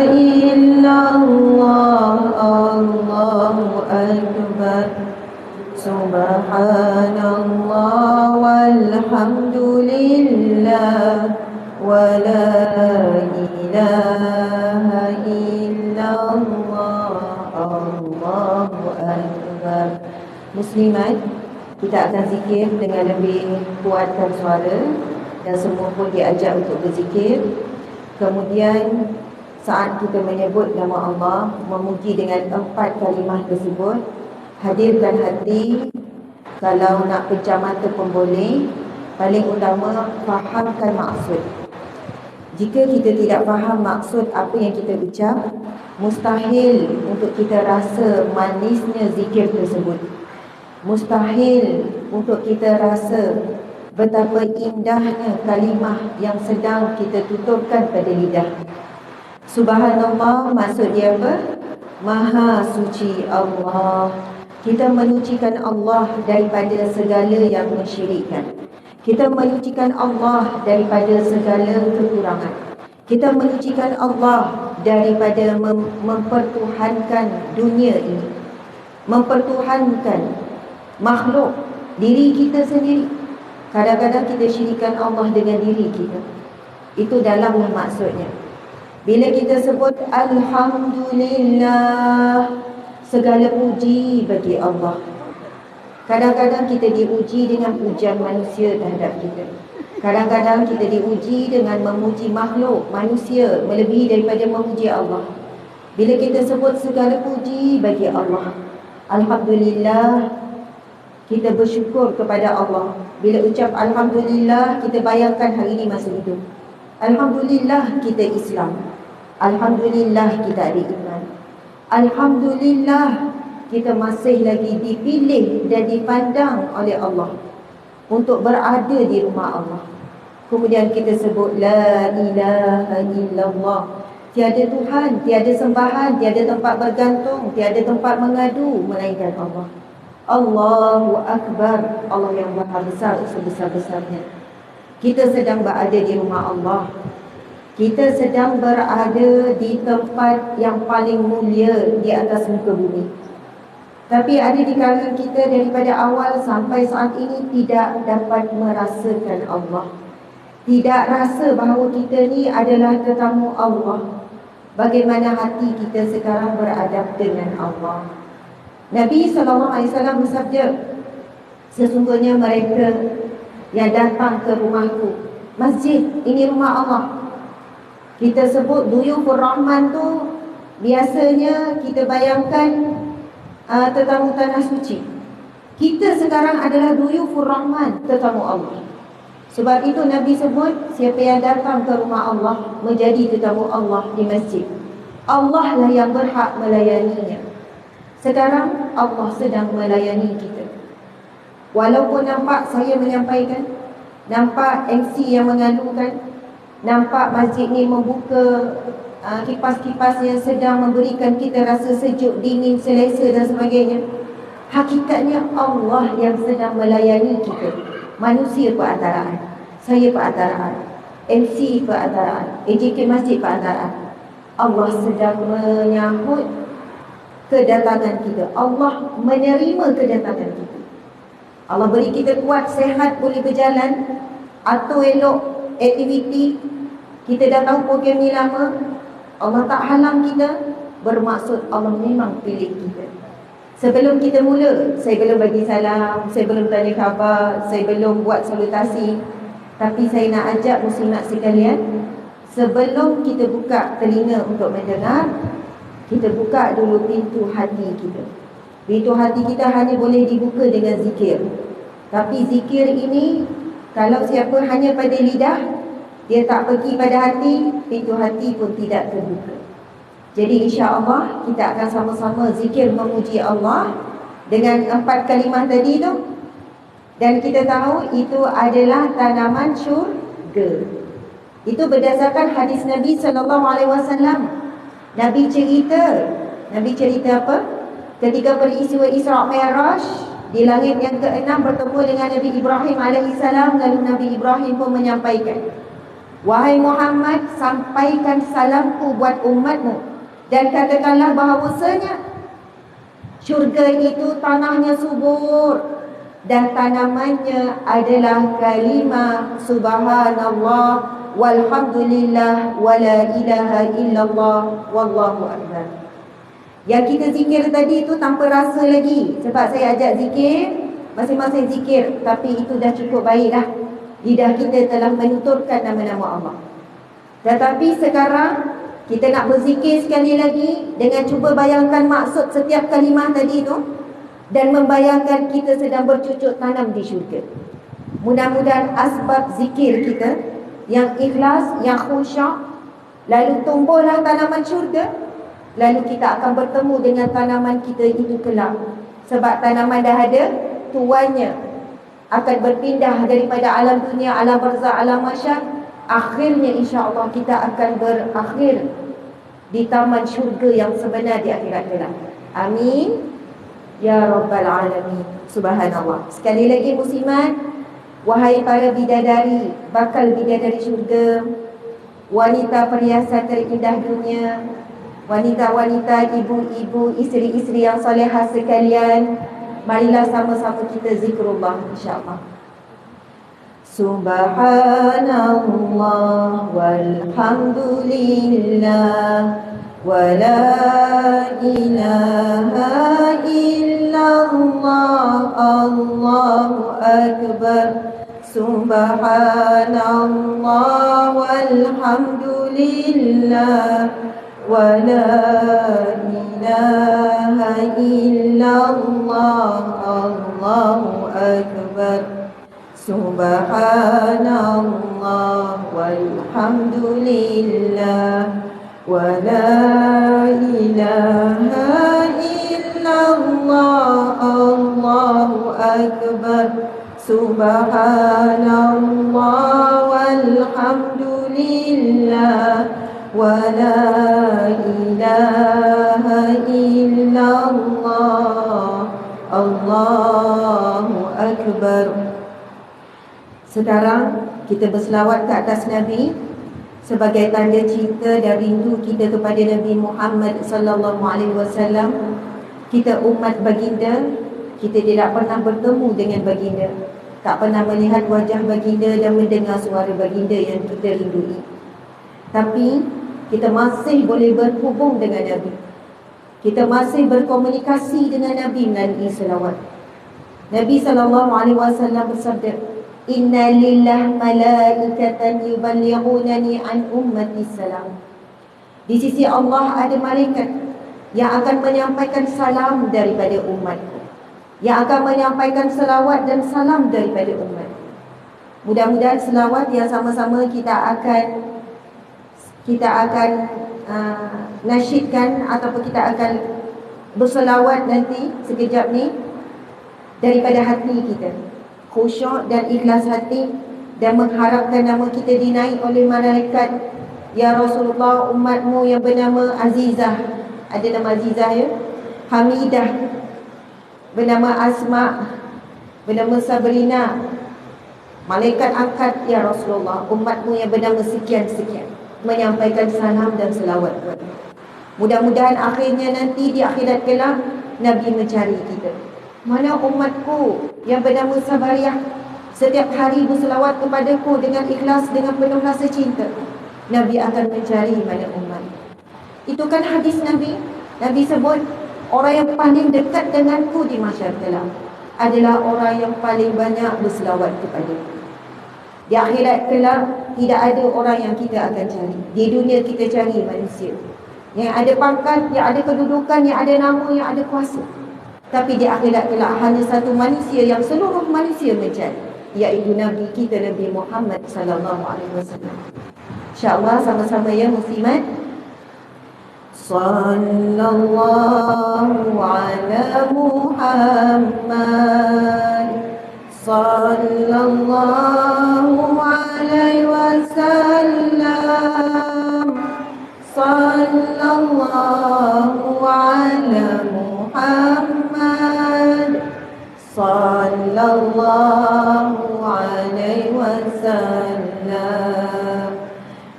illallah, Allahu akbar, subhanallah walhamdulillah, wa la ilaha illallah, Allahu akbar. Muslimat, kita akan zikir dengan lebih kuatkan suara dan semua pun diajak untuk berzikir. Kemudian saat kita menyebut nama Allah, memuji dengan 4 kalimah tersebut, hadirkan hati. Kalau nak pejam mata pun boleh. Paling utama, fahamkan maksud. Jika kita tidak faham maksud apa yang kita ucap, mustahil untuk kita rasa manisnya zikir tersebut. Mustahil untuk kita rasa betapa indahnya kalimah yang sedang kita tuturkan pada lidah. Subhanallah, maksud dia apa? Maha suci Allah. Kita menyucikan Allah daripada segala yang mensyirikkan. Kita menyucikan Allah daripada segala kekurangan. Kita menyucikan Allah daripada mempertuhankan dunia ini, mempertuhankan makhluk, diri kita sendiri. Kadang-kadang kita syirikan Allah dengan diri kita. Itu dalamnya maksudnya. Bila kita sebut Alhamdulillah, segala puji bagi Allah. Kadang-kadang kita diuji dengan pujian manusia terhadap kita. Kadang-kadang kita diuji dengan memuji makhluk, manusia, melebihi daripada memuji Allah. Bila kita sebut segala puji bagi Allah, Alhamdulillah, kita bersyukur kepada Allah. Bila ucap Alhamdulillah, kita bayangkan hari ini masih hidup. Alhamdulillah kita Islam. Alhamdulillah kita ada iman. Alhamdulillah kita masih lagi dipilih dan dipandang oleh Allah untuk berada di rumah Allah. Kemudian kita sebut La ilaha illallah. Tiada Tuhan, tiada sembahan, tiada tempat bergantung, tiada tempat mengadu melainkan Allah. Allahu Akbar, Allah yang maha besar sebesar-besarnya. Kita sedang berada di rumah Allah. Kita sedang berada di tempat yang paling mulia di atas muka bumi. Tapi ada di kalangan kita daripada awal sampai saat ini tidak dapat merasakan Allah. Tidak rasa bahawa kita ni adalah tetamu Allah. Bagaimana hati kita sekarang beradab dengan Allah? Nabi SAW bersabda, sesungguhnya mereka yang datang ke rumahku, masjid, ini rumah Allah. Kita sebut Duyufur Rahman tu, biasanya kita bayangkan tetamu tanah suci. Kita sekarang adalah Duyufur Rahman, tetamu Allah. Sebab itu Nabi sebut, siapa yang datang ke rumah Allah menjadi tetamu Allah di masjid, Allah lah yang berhak melayaninya. Sekarang Allah sedang melayani kita. Walaupun nampak saya menyampaikan, nampak MC yang mengalukan, nampak masjid ni membuka kipas-kipas yang sedang memberikan kita rasa sejuk, dingin, selesa dan sebagainya. Hakikatnya Allah yang sedang melayani kita. Manusia perantaraan, saya perantaraan, MC perantaraan, AJK Masjid perantaraan. Allah sedang menyambut kedatangan kita. Allah menerima kedatangan kita. Allah beri kita kuat, sehat, boleh berjalan atau elok aktiviti. Kita dah tahu program ni lama, Allah tak halang kita. Bermaksud Allah memang pilih kita. Sebelum kita mula, saya belum bagi salam, saya belum tanya khabar, saya belum buat salutasi. Tapi saya nak ajak muslimat sekalian, sebelum kita buka telinga untuk mendengar, kita buka dulu pintu hati kita. Pintu hati kita hanya boleh dibuka dengan zikir. Tapi zikir ini, kalau siapa hanya pada lidah, dia tak pergi pada hati, pintu hati pun tidak terbuka. Jadi insya-Allah kita akan sama-sama zikir memuji Allah dengan 4 kalimah tadi tu. Dan kita tahu itu adalah tanaman syurga. Itu berdasarkan hadis Nabi SAW. Nabi cerita apa? Ketika peristiwa Isra' Mi'raj, di langit yang ke-6 bertemu dengan Nabi Ibrahim AS. Lalu Nabi Ibrahim pun menyampaikan, Wahai Muhammad, sampaikan salamku buat umatmu dan katakanlah bahawasanya syurga itu tanahnya subur dan tanamannya adalah kalimah subhanallah walhamdulillah wala ilaha illallah wallahu akbar. Yang kita zikir tadi itu tanpa rasa lagi, sebab saya ajak zikir, masing-masing zikir, tapi itu dah cukup baik dah. Lidah kita telah menuturkan nama-nama Allah. Tetapi sekarang kita nak berzikir sekali lagi dengan cuba bayangkan maksud setiap kalimah tadi itu dan membayangkan kita sedang bercucuk tanam di syurga. Mudah-mudahan asbab zikir kita yang ikhlas, yang khusyuk, lalu tumbuhlah tanaman syurga. Lalu kita akan bertemu dengan tanaman kita itu kelak. Sebab tanaman dah ada, tuannya akan berpindah daripada alam dunia, alam barzakh, alam mahsyar. Akhirnya insya-Allah kita akan berakhir di taman syurga yang sebenar di akhirat kelak. Amin ya rabbal alamin. Subhanallah. Sekali lagi muslimat, wahai para bidadari, bakal bidadari syurga, wanita perhiasan terindah dunia, wanita-wanita, ibu-ibu, isteri-isteri yang solehah sekalian, marilah sama-sama kita zikrullah insya-Allah. Subhanallah walhamdulillah wa la ilaha illallah, Allahu akbar. Subhanallah walhamdulillah wa la ilaha illallah, Allahu akbar. Subhanallah walhamdulillah wa la ilaha illallah, Allahu akbar. Subhanallah walhamdulillah wa la ilaha illallah, Allahu akbar. Sekarang kita berselawat ke atas Nabi sebagai tanda cinta dan rindu kita kepada Nabi Muhammad sallallahu alaihi wasallam. Kita umat baginda, kita tidak pernah bertemu dengan baginda, tak pernah melihat wajah baginda dan mendengar suara baginda yang kita rindui. Tapi kita masih boleh berhubung dengan Nabi. Kita masih berkomunikasi dengan Nabi melalui selawat. Nabi sallallahu alaihi wasallam bersabda, Inna lillah malaikatan yuballighunani an ummati salam. Di sisi Allah ada malaikat yang akan menyampaikan salam daripada umatku, yang akan menyampaikan selawat dan salam daripada umat. Mudah-mudahan selawat yang sama-sama kita akan nasyidkan ataupun kita akan berselawat nanti sekejap ni daripada hati kita, khusyuk dan ikhlas hati, dan mengharapkan nama kita dinaik oleh malaikat. Ya Rasulullah, umatmu yang bernama Azizah, ada nama Azizah ya, Hamidah, bernama Asma, bernama Sabrina, malaikat angkat ya Rasulullah, umatmu yang bernama sekian-sekian, menyampaikan salam dan selawat. Mudah-mudahan akhirnya nanti di akhirat kelak Nabi mencari kita. Mana umatku yang bernama Sabariyah, setiap hari berselawat kepadaku dengan ikhlas, dengan penuh rasa cinta. Nabi akan mencari mana umat. Itu kan hadis Nabi. Nabi sebut orang yang paling dekat denganku di mahsyar kelak adalah orang yang paling banyak berselawat kepadaku. Di akhirat kelak tidak ada orang yang kita akan cari. Di dunia kita cari manusia yang ada pangkat, yang ada kedudukan, yang ada nama, yang ada kuasa. Tapi di akhirat kelak hanya satu manusia yang seluruh manusia mencari, iaitu Nabi kita, Nabi Muhammad sallallahu alaihi wasallam. InsyaAllah sama-sama ya muslimat. Sallallahu ala Muhammad, sallallahu alaihi wasallam, sallallahu ala Muhammad, sallallahu alaihi wasallam.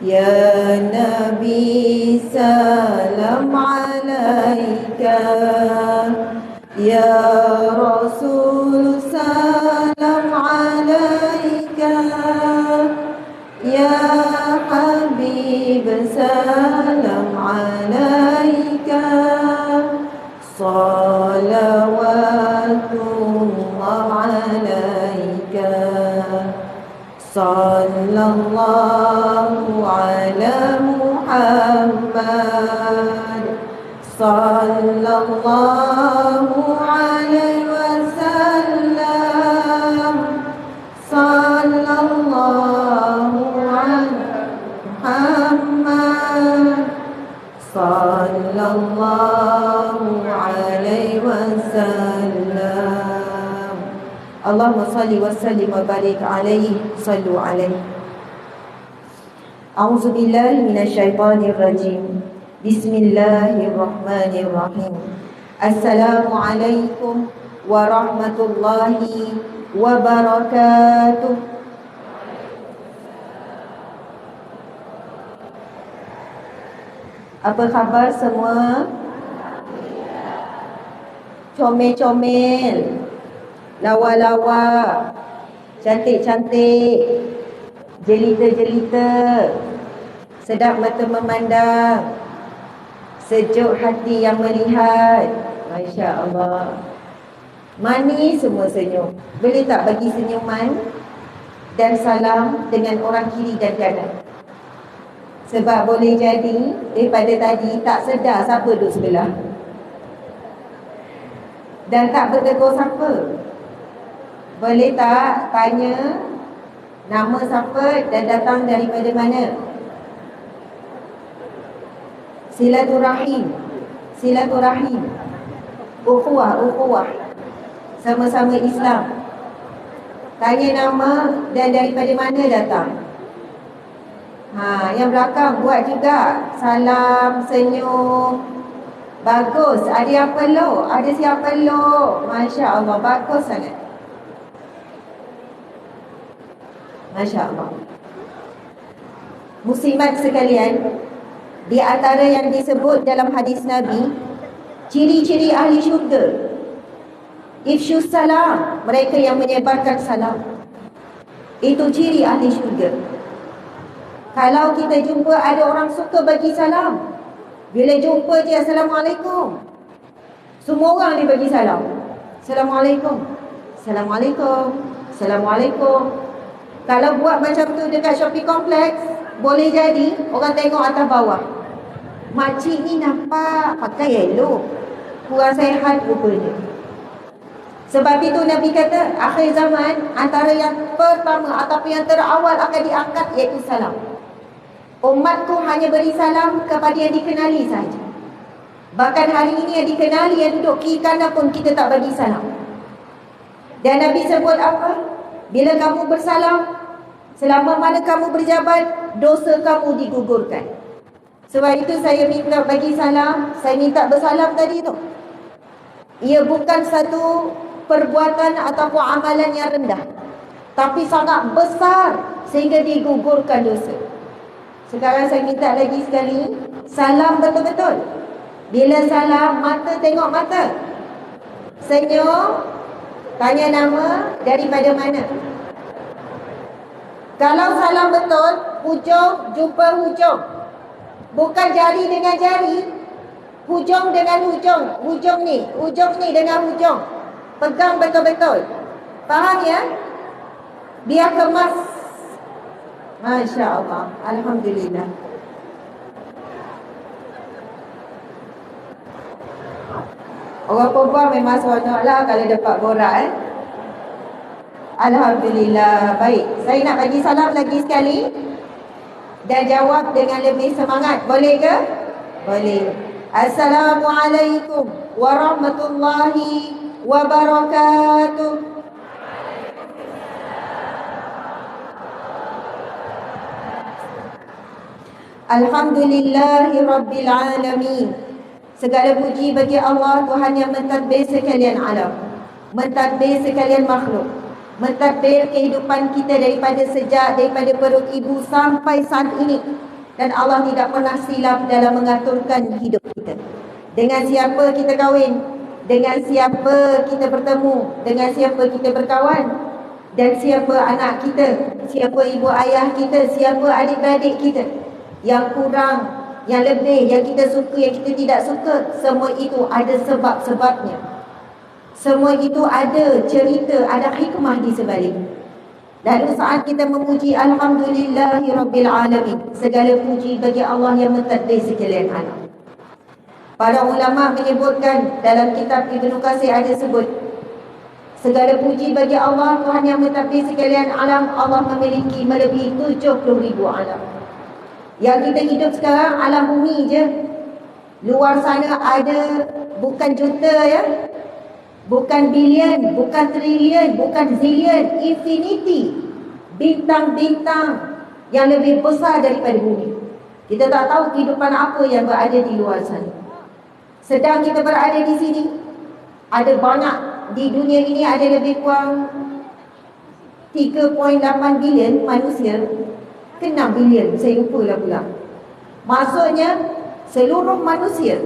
Ya Nabi salam alaika, Ya Rasul salam alaika, Ya Habib salam alaika, salawatullah alaika, sallallahu ala Muhammad, sallallahu alaihi wasallam, sallallahu ala Muhammad, sallallahu alaihi wasallam. Allahumma salli wa sallim wa barik alaihi, sallu alaihi. A'udzu billahi minasyaitonir rajim. Bismillahirrahmanirrahim. Assalamualaikum warahmatullahi wabarakatuh. Apa khabar semua? Comel-comel, lawa-lawa, cantik-cantik, jelita-jelita, sedap mata memandang, sejuk hati yang melihat. Masya Allah. Manis semua senyum. Boleh tak bagi senyuman dan salam dengan orang kiri dan kanan? Sebab boleh jadi daripada tadi tak sedar siapa duduk sebelah dan tak bertegur siapa. Boleh tak tanya nama siapa dan datang daripada mana? Silaturahim, silaturahim, ukhuwah, ukhuwah, sama-sama Islam. Tanya nama dan daripada mana datang. Yang belakang buat juga. Salam, senyum. Bagus. Ada yang peluk, ada siap peluk. Masya Allah, bagus sangat. Masya Allah. Muslimat sekalian, di antara yang disebut dalam hadis Nabi, ciri-ciri ahli syurga, ifsyus salam, mereka yang menyebarkan salam. Itu ciri ahli syurga. Kalau kita jumpa ada orang suka bagi salam, bila jumpa je Assalamualaikum, semua orang dia bagi salam. Assalamualaikum, Assalamualaikum, Assalamualaikum. Kalau buat macam tu dekat shopping complex, boleh jadi orang tengok atas bawah, makcik ni nampak pakai elok, kurang sehat rupanya. Sebab itu Nabi kata, akhir zaman antara yang pertama ataupun yang terawal akan diangkat iaitu salam. Umatku hanya beri salam kepada yang dikenali saja. Bahkan hari ini yang dikenali, yang duduk kiri kanan pun kita tak bagi salam. Dan Nabi sebut apa? Bila kamu bersalam, selama mana kamu berjabat, dosa kamu digugurkan. Sebab itu saya minta bagi salam, saya minta bersalam tadi tu. Ia bukan satu perbuatan ataupun amalan yang rendah, tapi sangat besar sehingga digugurkan dosa. Sekarang saya minta lagi sekali, salam betul-betul. Bila salam, mata tengok mata, senyum, tanya nama, daripada mana. Kalau salam betul, hujung jumpa hujung, bukan jari dengan jari, hujung dengan hujung, hujung ni dengan hujung. Pegang betul-betul. Faham ya? Biar kemas. Masya Allah. Alhamdulillah. Orang perempuan memang seronok lah kalau dapat borak. Alhamdulillah. Baik, saya nak bagi salam lagi sekali dan jawab dengan lebih semangat. Boleh ke? Boleh. Assalamualaikum warahmatullahi wabarakatuh. Alhamdulillahi Rabbil Alamin. Segala puji bagi Allah, Tuhan yang mentadbir sekalian alam, mentadbir sekalian makhluk, mentadbir kehidupan kita daripada perut ibu sampai saat ini. Dan Allah tidak pernah silap dalam mengaturkan hidup kita. Dengan siapa kita kahwin, dengan siapa kita bertemu, dengan siapa kita berkawan, dan siapa anak kita, siapa ibu ayah kita, siapa adik-beradik kita, yang kurang, yang lebih, yang kita suka, yang kita tidak suka, semua itu ada sebab-sebabnya. Semua itu ada cerita, ada hikmah di sebalik. Lalu saat kita memuji Alhamdulillahirabbil alamin, segala puji bagi Allah yang mentadbir sekalian alam. Para ulama menyebutkan dalam kitab Ibnu Katsir ada sebut, segala puji bagi Allah Tuhan yang mentadbir sekalian alam. Allah memiliki melebihi 70,000 alam. Yang kita hidup sekarang alam bumi je. Luar sana ada bukan juta ya, bukan bilion, bukan trilion, bukan zillion, infinity bintang-bintang yang lebih besar daripada bumi. Kita tak tahu kehidupan apa yang berada di luar sana. Sedang kita berada di sini, ada banyak di dunia ini, ada lebih kurang 3.8 bilion manusia ke 6 bilion, saya lupa lah pula. Maksudnya seluruh manusia,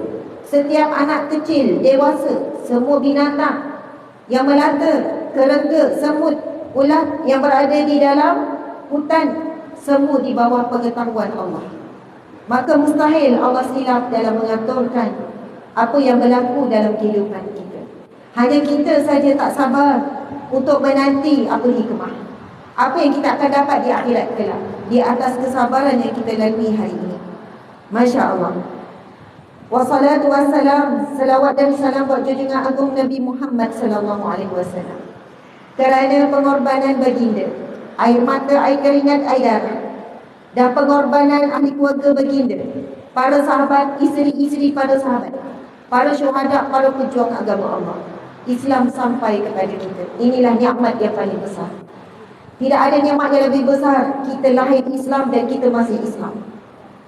setiap anak kecil, dewasa, semua binatang yang melata, kerengga, semut, ulat yang berada di dalam hutan, semua di bawah pengetahuan Allah. Maka mustahil Allah silap dalam mengaturkan apa yang berlaku dalam kehidupan kita. Hanya kita saja tak sabar untuk menanti apa hikmah, apa yang kita akan dapat di akhirat kelak, di atas kesabaran yang kita lalui hari ini. Masya Allah. Wassalatu wassalam, salawat dan salam buat junjungan agung Nabi Muhammad sallallahu alaihi wasallam. Kerana pengorbanan baginda, air mata, air keringat, air darah, dan pengorbanan ahli keluarga baginda, para sahabat, isteri-isteri para sahabat, para syuhada, para pejuang agama Allah, Islam sampai kepada kita. Inilah nikmat yang paling besar. Tidak ada nikmat yang lebih besar. Kita lahir Islam dan kita masih Islam.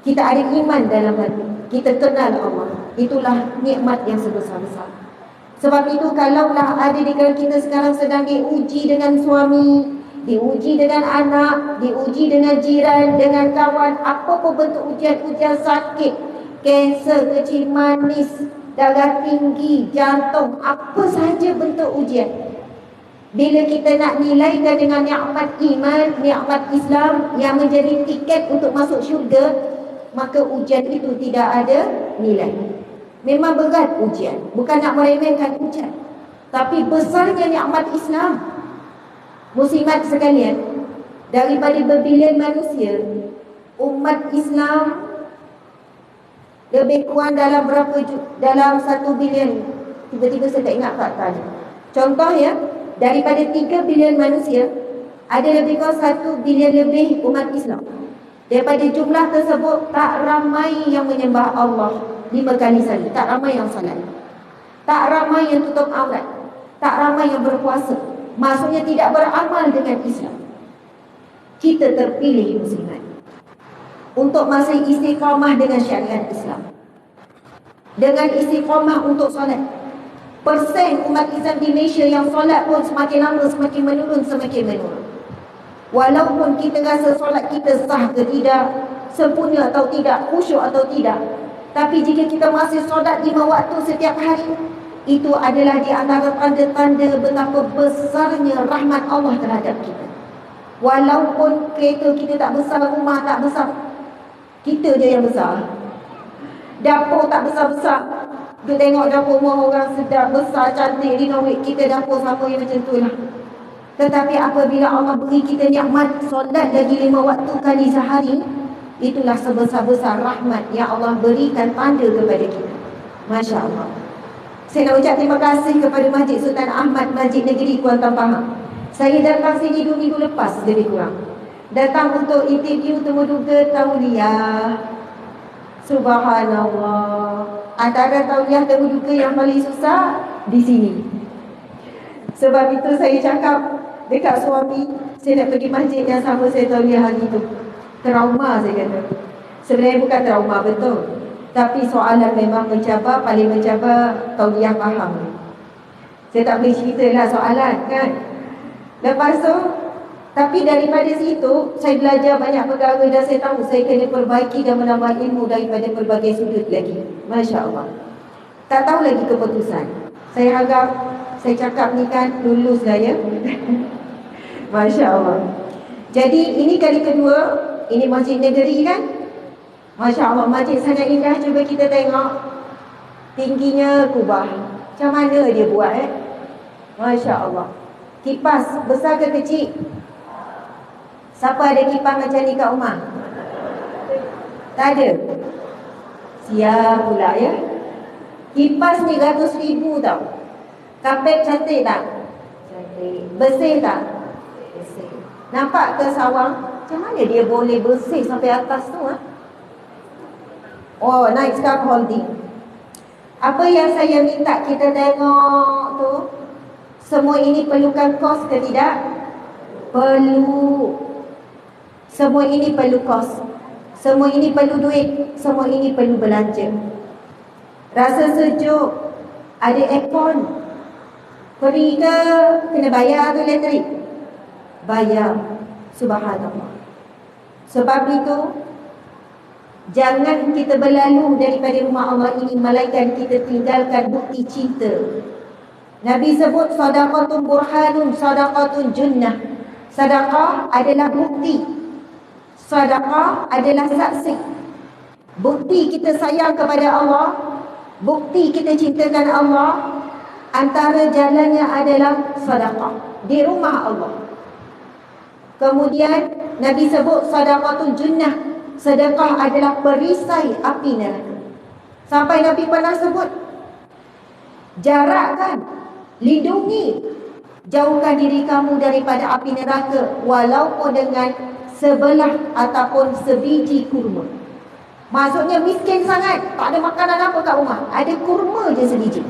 Kita ada iman dalam hati, kita kenal Allah. Itulah nikmat yang sebesar-besar. Sebab itu kalaulah ada di kalangan kita sekarang sedang diuji dengan suami, diuji dengan anak, diuji dengan jiran, dengan kawan, apa-apa bentuk ujian-ujian sakit, kanser, kecil manis, darah tinggi, jantung, apa sahaja bentuk ujian. Bila kita nak nilaikan dengan nikmat iman, nikmat Islam yang menjadi tiket untuk masuk syurga, maka ujian itu tidak ada nilai. Memang berat ujian, bukan nak meremehkan ujian, tapi besarnya nikmat Islam. Muslimat sekalian, daripada berbilion manusia, umat Islam lebih kurang dalam berapa dalam 1 bilion. Tiba-tiba saya tak ingat faktanya. Contoh ya, daripada 3 bilion manusia, ada lebih kurang 1 bilion lebih umat Islam. Daripada jumlah tersebut, tak ramai yang menyembah Allah 5 kali sehari, tak ramai yang salat, tak ramai yang tutup aurat, tak ramai yang berpuasa. Maksudnya tidak beramal dengan Islam. Kita terpilih muslimat untuk masih istiqamah dengan syariat Islam, dengan istiqamah untuk solat. Persen umat Islam di Malaysia yang solat pun semakin lama semakin menurun, semakin menurun. Walaupun kita rasa solat kita sah ke tidak, sempurna atau tidak, khusyuk atau tidak, tapi jika kita masih solat 5 waktu setiap hari, itu adalah di antara tanda-tanda betapa besarnya rahmat Allah terhadap kita. Walaupun kereta kita tak besar, rumah tak besar, kita je yang besar. Dapur tak besar-besar. Kita tengok dapur rumah orang sedap, besar, cantik, renovate. Kita dapur sama yang macam tu lah. Tetapi apabila Allah beri kita nikmat solat lagi 5 waktu kali sehari, itulah sebesar-besar rahmat yang Allah berikan tanda kepada kita. Masya Allah. Saya nak ucap terima kasih kepada Masjid Sultan Ahmad, Masjid Negeri Kuantan Pahang. Saya datang sini 2 minggu lepas lebih kurang. Datang untuk interview temuduga tauliah. Subhanallah. Antara tauliah temuduga yang paling susah di sini. Sebab itu saya cakap dekat suami, saya nak pergi masjid yang sama saya tauliah hari itu. Trauma saya kata. Sebenarnya bukan trauma betul, tapi soalan memang mencabar, paling mencabar tauliah faham. Saya tak boleh cerita lah soalan kan. Lepas tu Tapi daripada situ, saya belajar banyak perkara dan saya tahu saya kena perbaiki dan menambah ilmu daripada pelbagai sudut lagi. Masya Allah. Tak tahu lagi keputusan. Saya harap saya cakap ni kan lulus lah ya. Masya Allah. Jadi ini kali kedua, ini Masjid Negeri kan? Masya Allah, masjid sangat indah. Cuba kita tengok tingginya kubah. Macam mana dia buat Masya Allah. Kipas besar ke kecil? Siapa ada kipas macam ni kat rumah? Tak ada? Siap pula ya. Kipas ni ratus ribu tau. Kapet cantik tak? Cantik. Bersih tak? Bersih. Nampak ke sawang? Macam mana dia boleh bersih sampai atas tu Oh, night scarf holding. Apa yang saya minta kita tengok tu, semua ini perlukan kos ke tidak? Perlu. Semua ini perlu kos. Semua ini perlu duit. Semua ini perlu belanja. Rasa sejuk, ada aircon. Pergi ke kena bayar tu elektrik? Bayar. Subhanallah. Sebab itu jangan kita berlalu daripada rumah Allah ini melainkan kita tinggalkan bukti cinta. Nabi sebut sadaqatun burhanun, sadaqatun junnah. Sedekah adalah bukti. Sedekah adalah saksi. Bukti kita sayang kepada Allah, bukti kita cintakan Allah. Antara jalannya adalah sedekah di rumah Allah. Kemudian Nabi sebut sedekahul junnah. Sedekah adalah perisai api neraka. Sampai Nabi pernah sebut, jarakkan, lindungi, jauhkan diri kamu daripada api neraka walaupun dengan sebelah ataupun sebiji kurma. Maksudnya miskin sangat, tak ada makanan apa kat rumah, ada kurma je sebiji.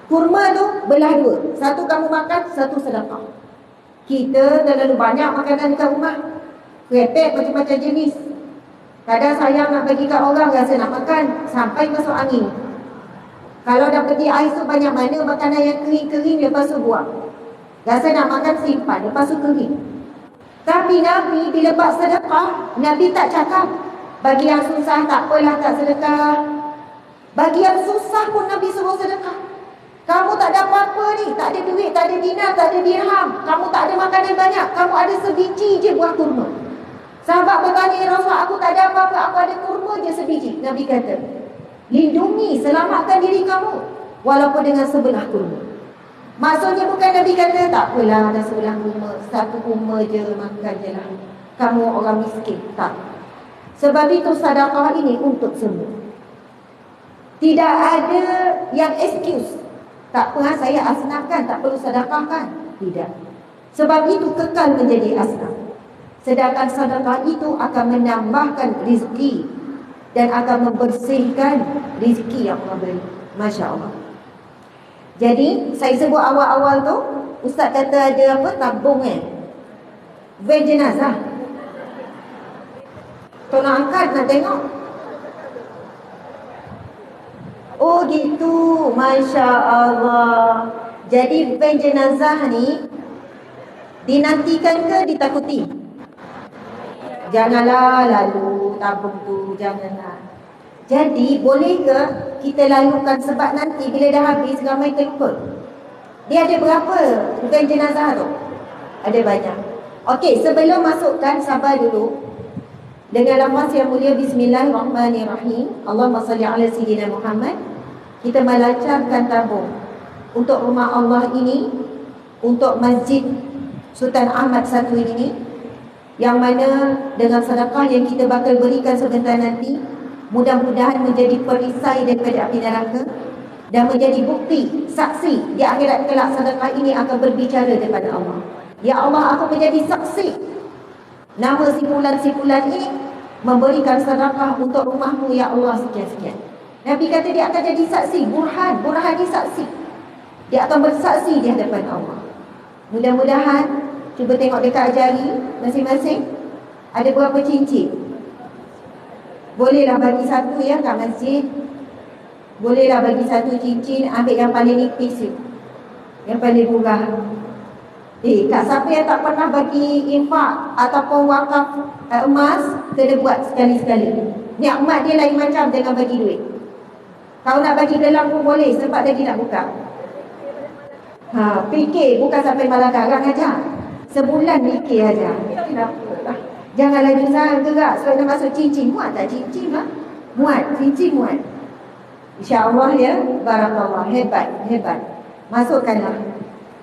Kurma tu belah dua, satu kamu makan, satu sedekah. Kita terlalu banyak makanan kat rumah, krepek macam-macam jenis. Kadang sayang nak bagi kat orang, rasa nak makan sampai masuk angin. Kalau dah peti ais tu banyak mana makanan yang kering-kering, lepas tu buang. Rasa nak makan simpan, lepas tu kering. Tapi Nabi bila buat sedekah, Nabi tak cakap bagi yang susah tak apalah tak sedekah. Bagi yang susah pun Nabi suruh sedekah. Kamu tak ada apa-apa ni, tak ada duit, tak ada dinar, tak ada dirham, kamu tak ada makanan banyak, kamu ada sebiji je buah kurma. Sahabat bertanya, ya Rasulullah, aku tak ada apa-apa, aku ada kurma je sebiji. Nabi kata, lindungi, selamatkan diri kamu walaupun dengan sebelah kurma. Maksudnya bukan Nabi kata, tak apalah ada sebelah kurma, satu kurma je makan je lah, kamu orang miskin. Tak. Sebab itu sedekah ini untuk semua. Tidak ada yang excuse. Tak apa, saya asnafkan, tak perlu sedekahkan. Tidak. Sebab itu kekal menjadi asnaf. Sedangkan sedekah itu akan menambahkan rezeki dan akan membersihkan rezeki yang Allah beri. Masya Allah. Jadi saya sebut awal-awal tu, Ustaz kata ada apa? Tabung van jenazah. Tolong angkat nak tengok. Oh gitu, Masya Allah. Jadi van jenazah ni dinantikan ke ditakuti? Janganlah lalu tabung tu, janganlah. Jadi boleh ke kita lalukan, sebab nanti bila dah habis ramai terlupa. Dia ada berapa bukan jenazah tu? Ada banyak. Okey, sebelum masukkan, sabar dulu. Dengan lafaz yang mulia, Bismillahirrahmanirrahim. Allahumma salli ala sayyidina Muhammad. Kita melancarkan tabung untuk rumah Allah ini, untuk Masjid Sultan Ahmad satu ini, yang mana dengan sedekah yang kita bakal berikan sebentar nanti, mudah-mudahan menjadi perisai daripada api neraka dan menjadi bukti, saksi di akhirat kelak. Sedekah ini akan berbicara daripada Allah. Ya Allah, aku menjadi saksi. Nama simpulan-simpulan ini memberikan sedekah untuk rumahmu, ya Allah, sekian-sekian. Nabi kata dia akan jadi saksi, burhan ni saksi. Dia akan bersaksi di hadapan Allah. Mudah-mudahan, cuba tengok dekat jari masing-masing, ada berapa cincin? Bolehlah bagi satu ya kat masjid. Bolehlah bagi satu cincin. Ambil yang paling nipis tu, yang paling murah. Kak, siapa yang tak pernah bagi infak ataupun wakaf emas, kena buat sekali-sekali. Nikmat dia lain macam dengan bagi duit. Kalau nak bagi gelang pun boleh, sebab lagi nak buka. Fikir, bukan sampai malam garang aja. Sebulan fikir aja. Kenapa? Jangan lagi sangat gerak sebab nak masuk cincin. Muat tak cincin? Muat, cincin muat. InsyaAllah ya, barakallah. Hebat, hebat. Masukkanlah.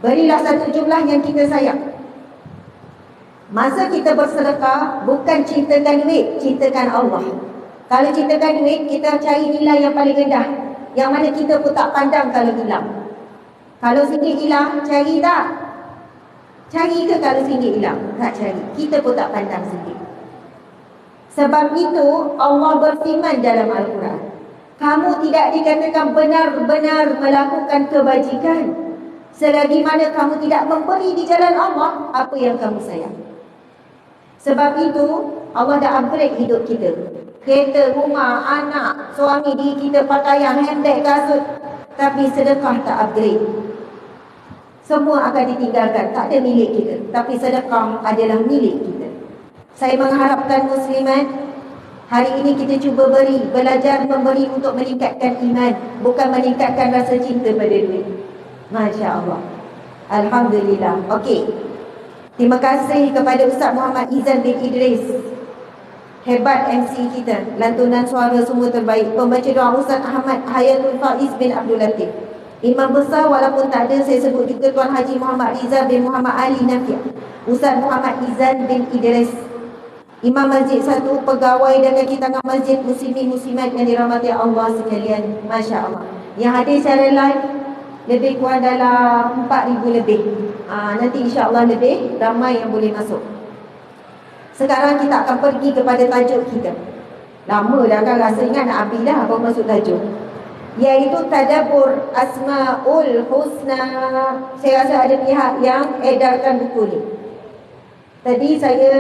Berilah satu jumlah yang kita sayang. Masa kita bersedekah, bukan cintakan duit, cintakan Allah. Kalau cintakan duit, kita cari nilai yang paling rendah, yang mana kita pun tak pandang kalau hilang. Kalau RM1 hilang, cari tak? Cari ke kalau RM1 hilang? Tak cari. Kita pun tak pandang RM1. Sebab itu Allah berfirman dalam Al-Quran, kamu tidak dikatakan benar-benar melakukan kebajikan selagi mana kamu tidak memberi di jalan Allah apa yang kamu sayang. Sebab itu Allah dah upgrade hidup kita. Kereta, rumah, anak, suami, diri kita, pakaian, handbag, kasut. Tapi sedekah tak upgrade. Semua akan ditinggalkan, tak ada milik kita. Tapi sedekah adalah milik kita. Saya mengharapkan muslimat, hari ini kita cuba belajar memberi untuk meningkatkan iman, bukan meningkatkan rasa cinta pada duit. Masya Allah. Alhamdulillah. Okey. Terima kasih kepada Ustaz Muhammad Izan bin Idris. Hebat MC kita. Lantunan suara semua terbaik. Pembaca doa Ustaz Ahmad Hayatul Faiz bin Abdul Latif. Imam besar walaupun tak ada, saya sebut juga Tuan Haji Muhammad Riza bin Muhammad Ali Nafiah. Ustaz Muhammad Izan bin Idris. Imam Masjid 1, pegawai dan kaki tangan masjid, muslimin muslimat yang dirahmati Allah sekalian. Masya Allah. Yang hadir secara live lebih kurang dalam 4,000 lebih. Nanti insya-Allah lebih ramai yang boleh masuk. Sekarang kita akan pergi kepada tajuk kita. Lama dah kan rasa ingat nak habis dah baru masuk tajuk. Iaitu tadabbur Asmaul Husna. Saya rasa ada pihak yang edarkan buku ni. Tadi saya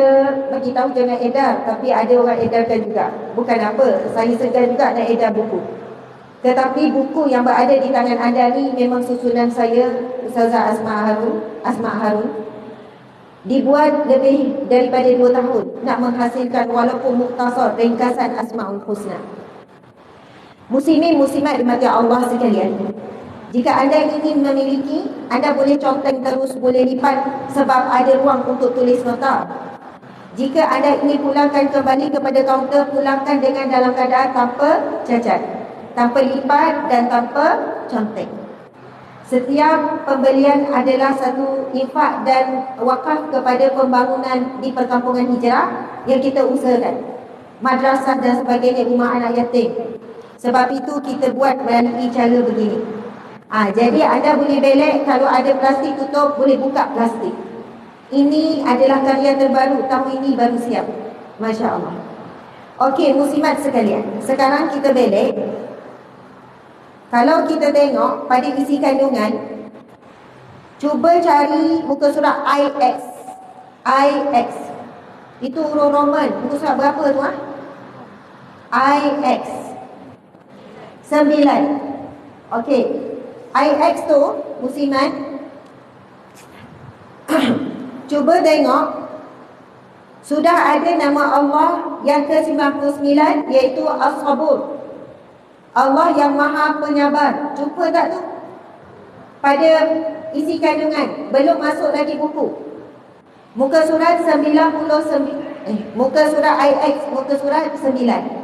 bagi tahu jangan edar, tapi ada orang edarkan juga. Bukan apa, saya segan juga nak edar buku. Tetapi buku yang berada di tangan anda ni memang susunan saya, Ustazah Asma Harun. Dibuat lebih daripada 2 tahun nak menghasilkan walaupun mukhtasar ringkasan Asmaul Husna. Muslimin muslimat dimati Allah sekalian. Jika anda ingin memiliki, anda boleh conteng terus, boleh lipat sebab ada ruang untuk tulis nota. Jika anda ingin pulangkan kembali kepada kaunter, pulangkan dengan dalam keadaan tanpa cacat, tanpa lipat dan tanpa conteng. Setiap pembelian adalah satu infak dan wakaf kepada pembangunan di perkampungan hijrah yang kita usahakan, madrasah dan sebagainya, rumah anak yatim. Sebab itu kita buat melalui cara begini. Jadi anda boleh belek, kalau ada plastik tutup, boleh buka plastik. Ini adalah karya terbaru, tahun ini baru siap. Masya Allah. Okey, muslimat sekalian, sekarang kita belek. Kalau kita tengok pada isi kandungan, cuba cari muka surat IX. IX. Itu huruf Roman. Muka surat berapa tu? IX 9. Okey. IX tu, muslimat, cuba tengok, sudah ada nama Allah yang ke-99, iaitu As-Sabur. Allah yang Maha Penyabar. Jumpa tak tu? Pada isi kandungan, belum masuk lagi buku. Muka surat 99, muka surat IX, muka surat 9.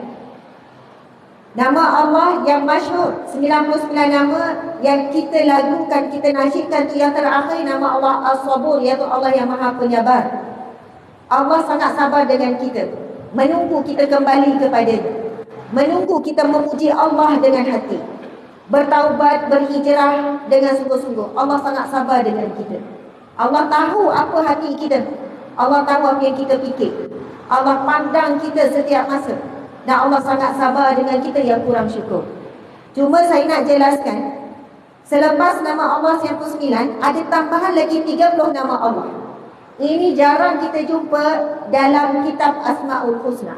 Nama Allah yang masyhur, 99 nama yang kita lagukan, kita nasyidkan tu yang terakhir, nama Allah As-Sabur, iaitu Allah yang Maha Penyabar. Allah sangat sabar dengan kita, menunggu kita kembali kepadanya, menunggu kita memuji Allah dengan hati, bertaubat, berhijrah dengan sungguh-sungguh. Allah sangat sabar dengan kita. Allah tahu apa hati kita, Allah tahu apa yang kita fikir, Allah pandang kita setiap masa. Dan Allah sangat sabar dengan kita yang kurang syukur. Cuma saya nak jelaskan, selepas nama Allah 99, ada tambahan lagi 30 nama Allah. Ini jarang kita jumpa dalam kitab Asmaul Husna.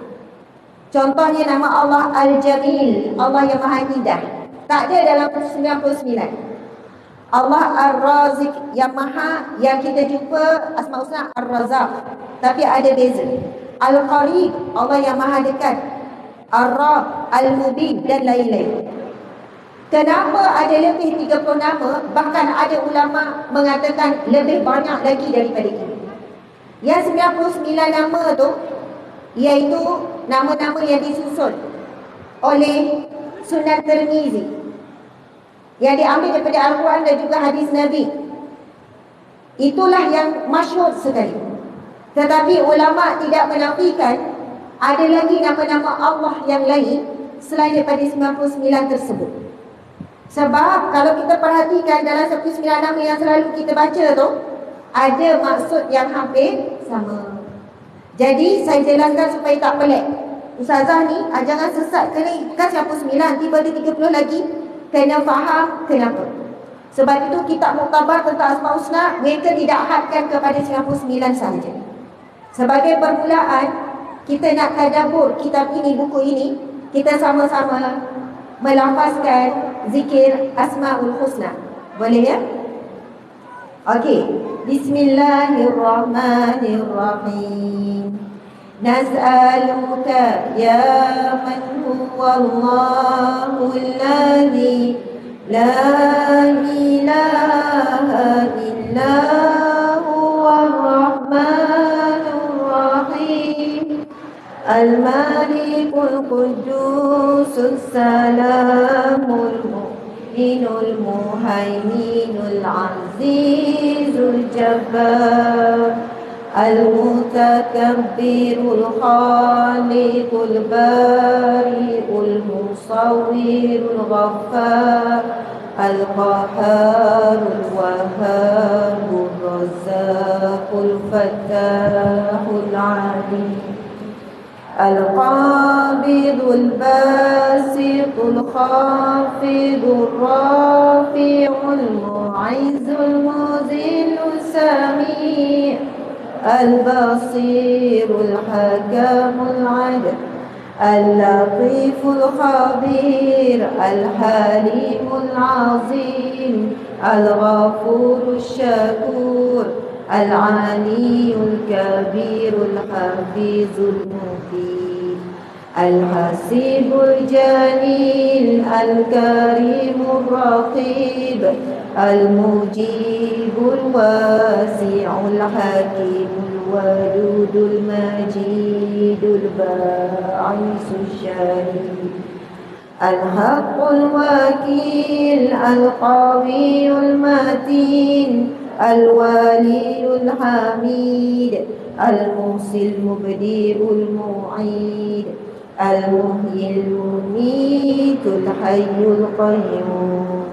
Contohnya nama Allah Al-Jamil, Allah yang Maha Indah. Tak ada dalam 99. Allah Ar-Razik, yang maha, yang kita jumpa Asma Husna Ar-Razak, tapi ada beza. Al-Qarib, Allah yang maha dekat. Ar-Rab, Al-Mubin dan lain-lain. Kenapa ada lebih 30 nama? Bahkan ada ulama mengatakan lebih banyak lagi daripada ini. Yang 99 nama tu iaitu nama-nama yang disusun oleh Sunan Tirmizi, yang diambil daripada Al-Quran dan juga hadis Nabi. Itulah yang masyhur sekali. Tetapi ulama tidak menafikan ada lagi nama-nama Allah yang lain selain daripada 99 tersebut. Sebab kalau kita perhatikan dalam 99 nama yang selalu kita baca tu, ada maksud yang hampir sama. Jadi saya jelaskan supaya tak pelik. Ustazah ni jangan sesat ke ni, kan 99 tiba ada 30 lagi. Kena faham kenapa. Sebab itu kitab muktabar tentang Asma Husna mereka tidak hadkan kepada 99 sahaja. Sebagai permulaan, kita nak tadabbur kitab ini, buku ini, kita sama-sama melafazkan zikir Asmaul Husna. Boleh ya? Okey. Bismillahirrahmanirrahim. Nas'aluka ya man huwallahu alladhi la ilaha illa huwar rahmanur rahim. Al-Malikul Qudusus Salamul Mu'minul Muhaiminul Azizul Jabbar Al-Mutakabbirul Khaliqul Bari'ul Musawwirul Ghaffar Al-Qahharul Wahhabur Razzaqul Fattahul Alim Al-Qabidul Basitul Khafidul Rafi'ul Mu'izzul Muzilul Sami' Al-Basirul Hakamul Adl Al-Latiful Khabir Al-Halimul Azim Al-Ghafurul Syakur Al-Aliyul Kabirul Hafizul Mubin Al-Hasibul Jalil Al-Karimul Raqib Al-Mujibul Wasi'ul Hakimul Wadudul Majidul Ba'isul Syahid Al-Haqqul Wakil Al-Qawiyul Matin Al-Waliyul Hamid Al-Musil Mubdi'ul Mu'id Al-Muhyil Mumitul Hayyul Qayyum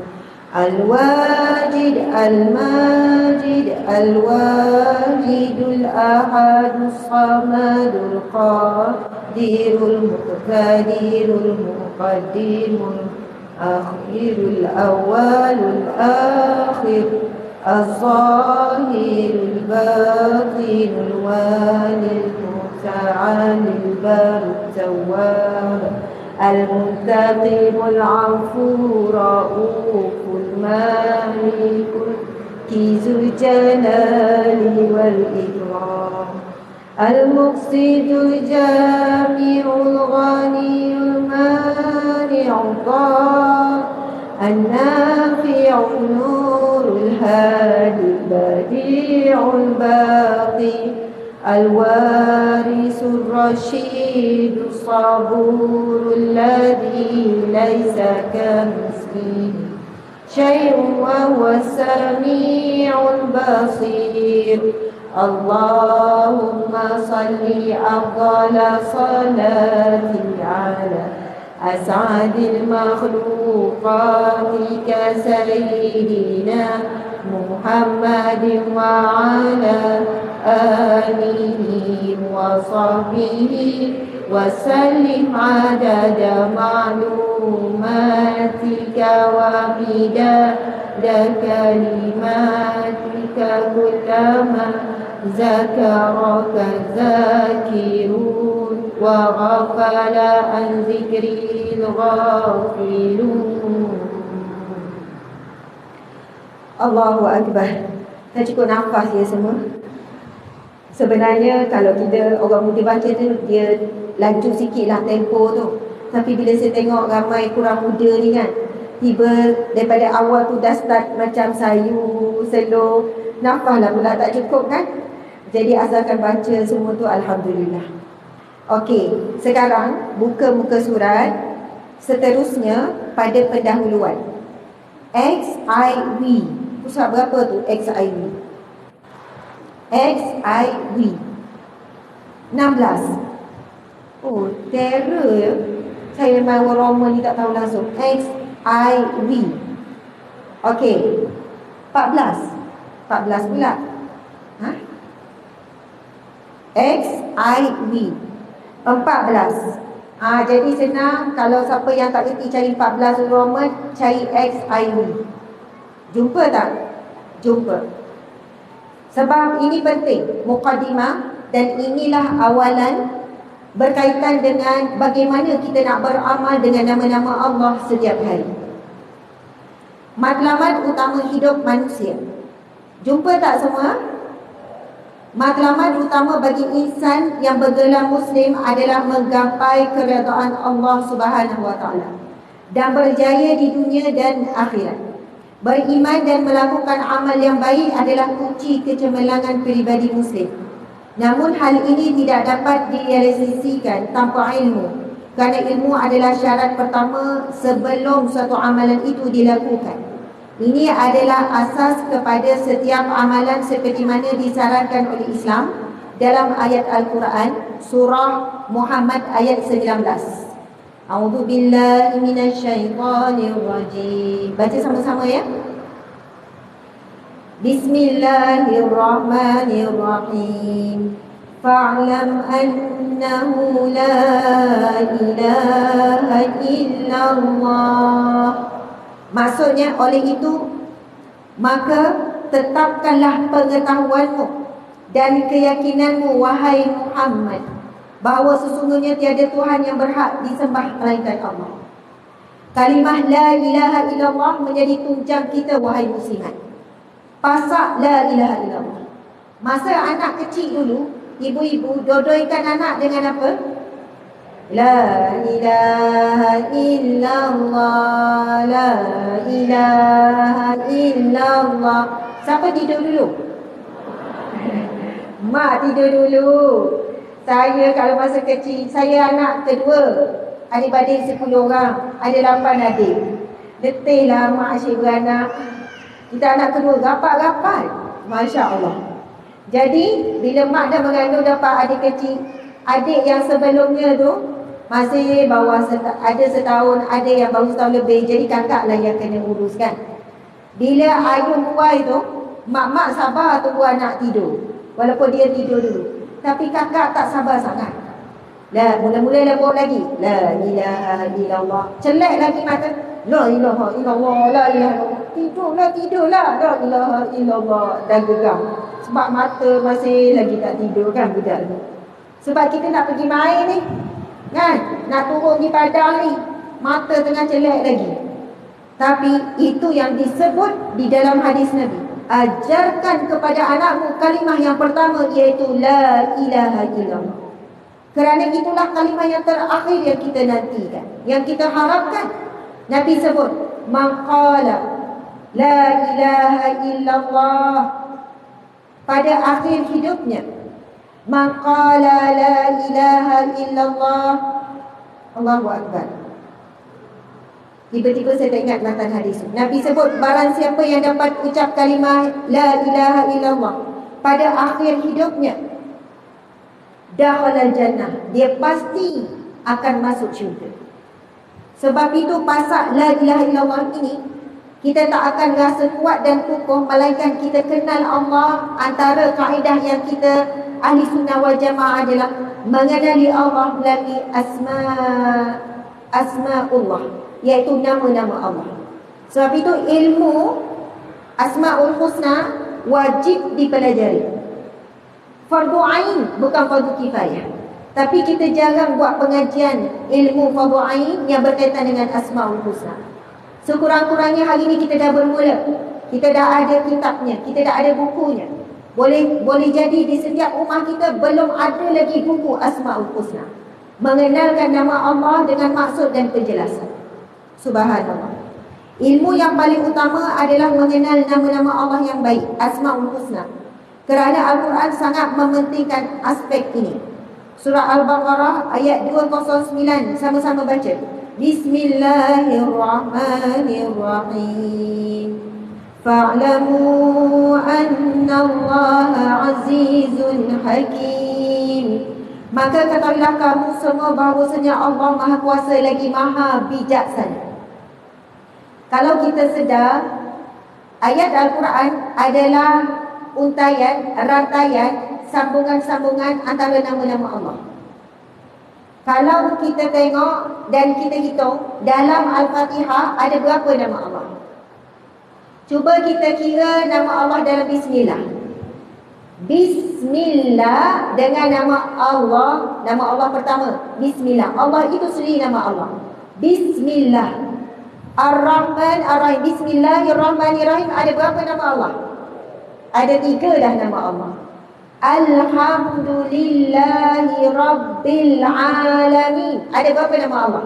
Al-Wajid Al-Majid Al-Wahidul Ahadus Samadul Qadirul Muqtadirul Muqaddimul Akhirul Awalul Akhir الظاهر الباطن الوالي المتعال البار التواب المنتقم العفو رؤوف المالك ذو الجلال والإكرام المقصد الجامع الغني المانع الضار النافع النور الهادي البديع الباقي الوارث الرشيد الصبور الذي ليس كمثله شيء وهو السميع البصير اللهم صل أفضل صلاة على أسعد المخلوقات كسيدنا محمد وعلى آله وصحبه وسلم عدد معلوماتك ومداد كلماتك كلما ذكرك الذاكرون وغفل عن ذكري الغافلون. Allahu Akbar. Tak cukup nafas dia semua. Sebenarnya kalau kita orang muda baca tu, dia laju sikit lah tempo tu. Tapi bila saya tengok ramai kurang muda ni kan, tiba daripada awal tu dah start macam sayu, slow, nafas lah pula tak cukup kan. Jadi asalkan baca semua tu alhamdulillah. Okey, sekarang buka muka surat. Seterusnya pada pendahuluan. XIV. Surat berapa tu XIV? XIV 16. Oh, terror ya. Saya memang orang Roma ni tak tahu langsung. XIV. Okey. 14. 14 pula. Ha? XIV 14. Jadi senang. Kalau siapa yang tak kerti cari 14 huruf Roman, cari XIV. Jumpa tak? Jumpa. Sebab ini penting, mukadimah, dan inilah awalan berkaitan dengan bagaimana kita nak beramal dengan nama-nama Allah setiap hari. Matlamat utama hidup manusia. Jumpa tak semua? Matlamat utama bagi insan yang bergelar Muslim adalah menggapai keredaan Allah Subhanahu Wa Taala dan berjaya di dunia dan akhirat. Beriman dan melakukan amal yang baik adalah kunci kecemerlangan pribadi Muslim. Namun hal ini tidak dapat direalisasikan tanpa ilmu, kerana ilmu adalah syarat pertama sebelum suatu amalan itu dilakukan. Ini adalah asas kepada setiap amalan seperti mana disarankan oleh Islam dalam ayat Al-Quran surah Muhammad ayat 19. A'udzu billahi minasyaitonir rajim. Baca sama-sama ya. Bismillahirrahmanirrahim. Fa'lam annahu la ilaha illallah. Maksudnya oleh itu, maka tetapkanlah pengetahuanmu dan keyakinanmu wahai Muhammad, bahawa sesungguhnya tiada Tuhan yang berhak disembah melainkan Allah. Kalimah la ilaha illallah menjadi tunjang kita wahai muslimat. Pasak la ilaha illallah. Masa anak kecil dulu, ibu-ibu dodoikan anak dengan apa? La ilaha illallah, la ilaha illallah. Siapa tidur dulu? Mak tidur dulu. Saya kalau masa kecil, saya anak kedua. Adik-adik 10 orang, ada 8 adik. Letih lah mak asyik beranak. Kita anak kedua, rapat-rapat. Masya Allah. Jadi, bila mak dah mengandung dapat adik kecil, adik yang sebelumnya tu masih bawah ada setahun, ada yang baru setahun lebih. Jadi kakak lah yang kena uruskan. Bila ayuh buai tu, mak-mak sabar tunggu anak tidur. Walaupun dia tidur dulu. Tapi kakak tak sabar sangat. Mula-mula lembut lagi. La ilaha illallah. Celak lagi mata. La ilaha illallah. La ilaha illallah. Tidurlah. La ilaha illallah. Dah geram. Sebab mata masih lagi tak tidur kan budak ni. Sebab kita nak pergi main ni. Kan? Nak turun di padang ni. Mata tengah celak lagi. Tapi itu yang disebut di dalam hadis Nabi. Ajarkan kepada anakmu kalimah yang pertama, iaitu la ilaha illallah. Kerana itulah kalimah yang terakhir yang kita nantikan, yang kita harapkan. Nabi sebut, man qala la ilaha illallah pada akhir hidupnya. Man qala la ilaha illallah. Allahu Akbar. Tiba-tiba saya tak ingat matan hadis. Nabi sebut, barang siapa yang dapat ucap kalimah la ilaha illallah pada akhir hidupnya, dakhalal jannah, dia pasti akan masuk syurga. Sebab itu pasak la ilaha illallah ini, kita tak akan rasa kuat dan kukuh, melainkan kita kenal Allah. Antara kaedah yang kita ahli sunnah wal jamaah adalah mengenali Allah melalui asma'ullah, iaitu nama-nama Allah. Sebab itu ilmu Asma'ul Husna wajib dipelajari. Fardu ain, bukan fardu kifayah. Tapi kita jarang buat pengajian ilmu fardu ain yang berkaitan dengan Asma'ul Husna. Sekurang-kurangnya hari ini kita dah bermula. Kita dah ada kitabnya, kita dah ada bukunya. Boleh jadi di setiap rumah kita belum ada lagi buku Asmaul Husna, mengenalkan nama Allah dengan maksud dan penjelasan. Subhanallah. Ilmu yang paling utama adalah mengenal nama-nama Allah yang baik, Asmaul Husna. Kerana Al-Quran sangat mementingkan aspek ini. Surah Al-Baqarah ayat 209, sama-sama baca. Bismillahirrahmanirrahim. Fa'lamu annallaha azizun hakim. Maka ketahuilah kamu semua bahawasanya Allah Maha Kuasa lagi Maha Bijaksana. Kalau kita sedar, ayat Al-Quran adalah untaian, rantaian, sambungan-sambungan antara nama-nama Allah. Kalau kita tengok dan kita hitung, dalam Al-Fatihah ada berapa nama Allah? Cuba kita kira nama Allah dalam Bismillah. Bismillah dengan nama Allah pertama, Bismillah. Allah itu sendiri nama Allah. Bismillah. Ar-Rahman Ar-Rahim. Bismillahirrahmanirrahim. Ada berapa nama Allah? Ada 3 dah nama Allah. Alhamdulillahi Rabbil Alamin. Ada berapa nama Allah?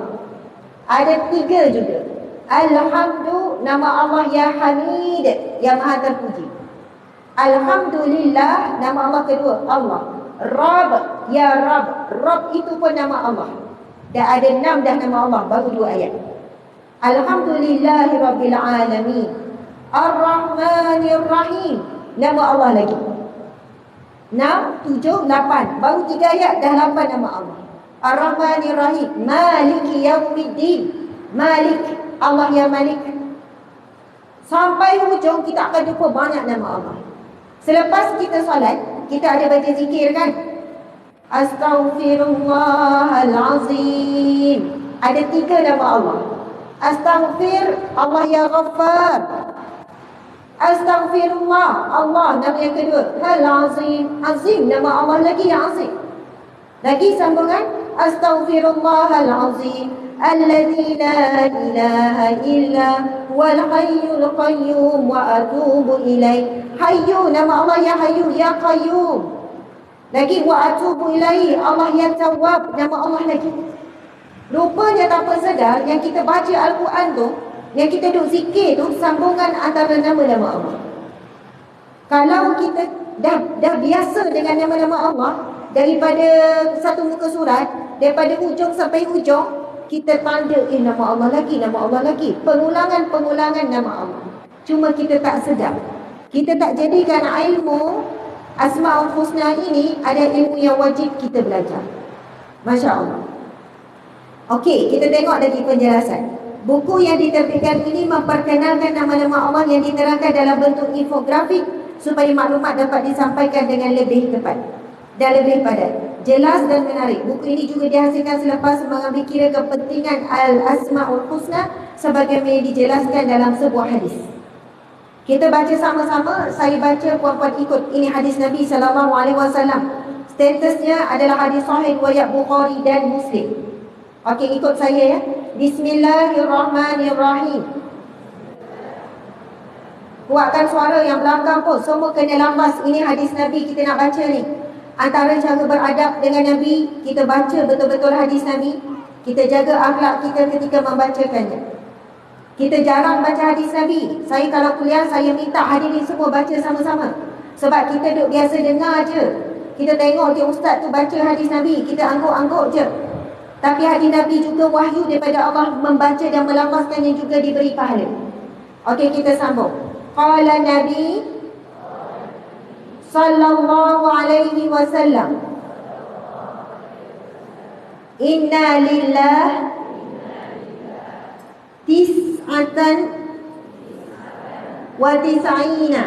Ada 3 juga. Alhamdu, nama Allah Ya Hamid, yang Maha terpuji. Alhamdulillah, nama Allah kedua, Allah. Rabb, Ya Rabb. Rabb itu pun nama Allah. Dah ada 6 dah nama Allah, baru 2 ayat. Alhamdulillahi Rabbil Alamin. Ar-Rahmanir Rahim, nama Allah lagi. 6, 7, 8. Baru 3 ayat dah 8 nama Allah. Ar-Rahmanir Rahim. Maliki Yaumiddin. Malik, Allah yang Malik. Sampai hujung kita akan jumpa banyak nama Allah. Selepas kita solat, kita ada baca zikir kan? Astaghfirullahalazim. Ada 3 nama Allah. Astaghfir, Allah ya Ghaffar. Astaghfirullah, Allah nama yang kedua. Al-Azim. Azim, nama Allah lagi yang azim. Lagi sambungan. Astaghfirullahalazim. Alladzi la ilaha illa huwal hayyul qayyum wa atubu ilaih. Hayyu, nama Allah ya Hayyu, ya Qayyum. Lagi wa atubu ilaih, Allah ya Tawwab, nama Allah lagi. Rupanya tanpa sedar yang kita baca Al-Quran tu, yang kita duk zikir tu, sambungan antara nama-nama Allah. Kalau kita dah biasa dengan nama-nama Allah, daripada satu muka surat, daripada hujung sampai hujung, kita tanda nama Allah lagi, nama Allah lagi. Pengulangan-pengulangan nama Allah. Cuma kita tak sedar. Kita tak jadikan ilmu Asmaul Husna ini ada ilmu yang wajib kita belajar. Masya Allah. Okey, kita tengok lagi penjelasan. Buku yang diterbitkan ini memperkenalkan nama-nama Allah yang diterangkan dalam bentuk infografik supaya maklumat dapat disampaikan dengan lebih tepat dan lebih padat, jelas dan menarik. Buku ini juga dihasilkan selepas mengambil kira kepentingan Al-Asmaul Husna sebagaimana dijelaskan dalam sebuah hadis. Kita baca sama-sama. Saya baca, puan-puan ikut. Ini hadis Nabi SAW. Statusnya adalah hadis sahih riwayat Bukhari dan Muslim. Okey, ikut saya ya. Bismillahirrahmanirrahim. Kuatkan suara yang belakang pun, semua kena lambas. Ini hadis Nabi kita nak baca ni. Antara cara beradab dengan Nabi, kita baca betul-betul hadis Nabi. Kita jaga akhlak kita ketika membacakannya. Kita jarang baca hadis Nabi. Saya kalau kuliah, saya minta hadirin semua baca sama-sama. Sebab kita duk biasa dengar je. Kita tengok je ustaz tu baca hadis Nabi, kita angguk-angguk je. Tapi hadis Nabi juga wahyu daripada Allah, membaca dan melafazkannya juga diberi pahala. Okey, kita sambung. Qala Nabi sallallahu alaihi wasallam, inna lillah tis'atan wa tis'ina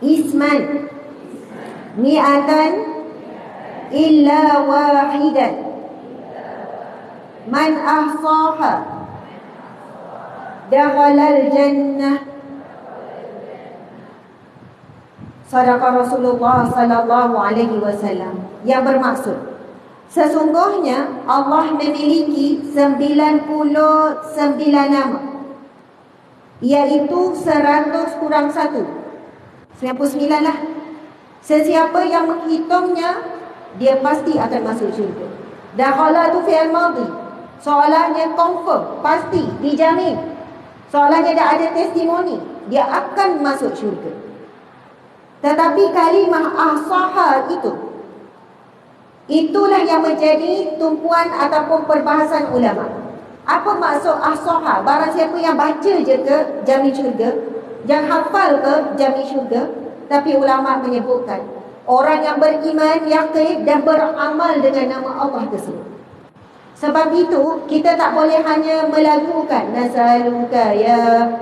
isman mi'atan illa wahidan man ahsaha dakhalal jannah. Sadaqa Rasulullah sallallahu alaihi wasallam, yang bermaksud sesungguhnya Allah memiliki 99 nama iaitu 100 kurang 1, 99 lah. Sesiapa yang menghitungnya, dia pasti akan masuk syurga. Dakhala tu fi'il madhi, soalannya confirm, pasti, dijamin. Soalannya dah ada testimoni, dia akan masuk syurga. Tetapi kalimah ahsaha itulah yang menjadi tumpuan ataupun perbahasan ulama. Apa maksud ahsaha? Barang siapa yang baca je ke jamin syurga, yang hafal ke jamin syurga. Tapi ulama menyebutkan orang yang beriman, yakin dan beramal dengan nama Allah tersebut. Sebab itu kita tak boleh hanya melagukan nasaluka ya.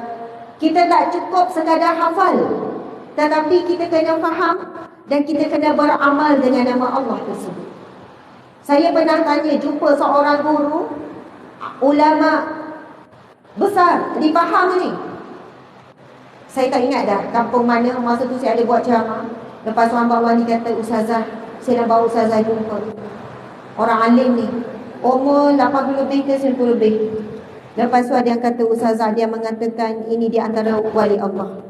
Kita tak cukup sekadar hafal, tetapi kita kena faham dan kita kena beramal dengan nama Allah tersebut. Saya pernah jumpa seorang guru ulama besar, dipaham ni. Saya tak ingat dah kampung mana, masa tu saya ada buat ceramah. Lepas tu Abang Wali kata, ustazah, saya nak bawa ustazah jumpa orang alim ni, umur 80 lebih ke 90 lebih. Lepas tu ada yang kata, ustazah, dia mengatakan ini di antara wali Allah.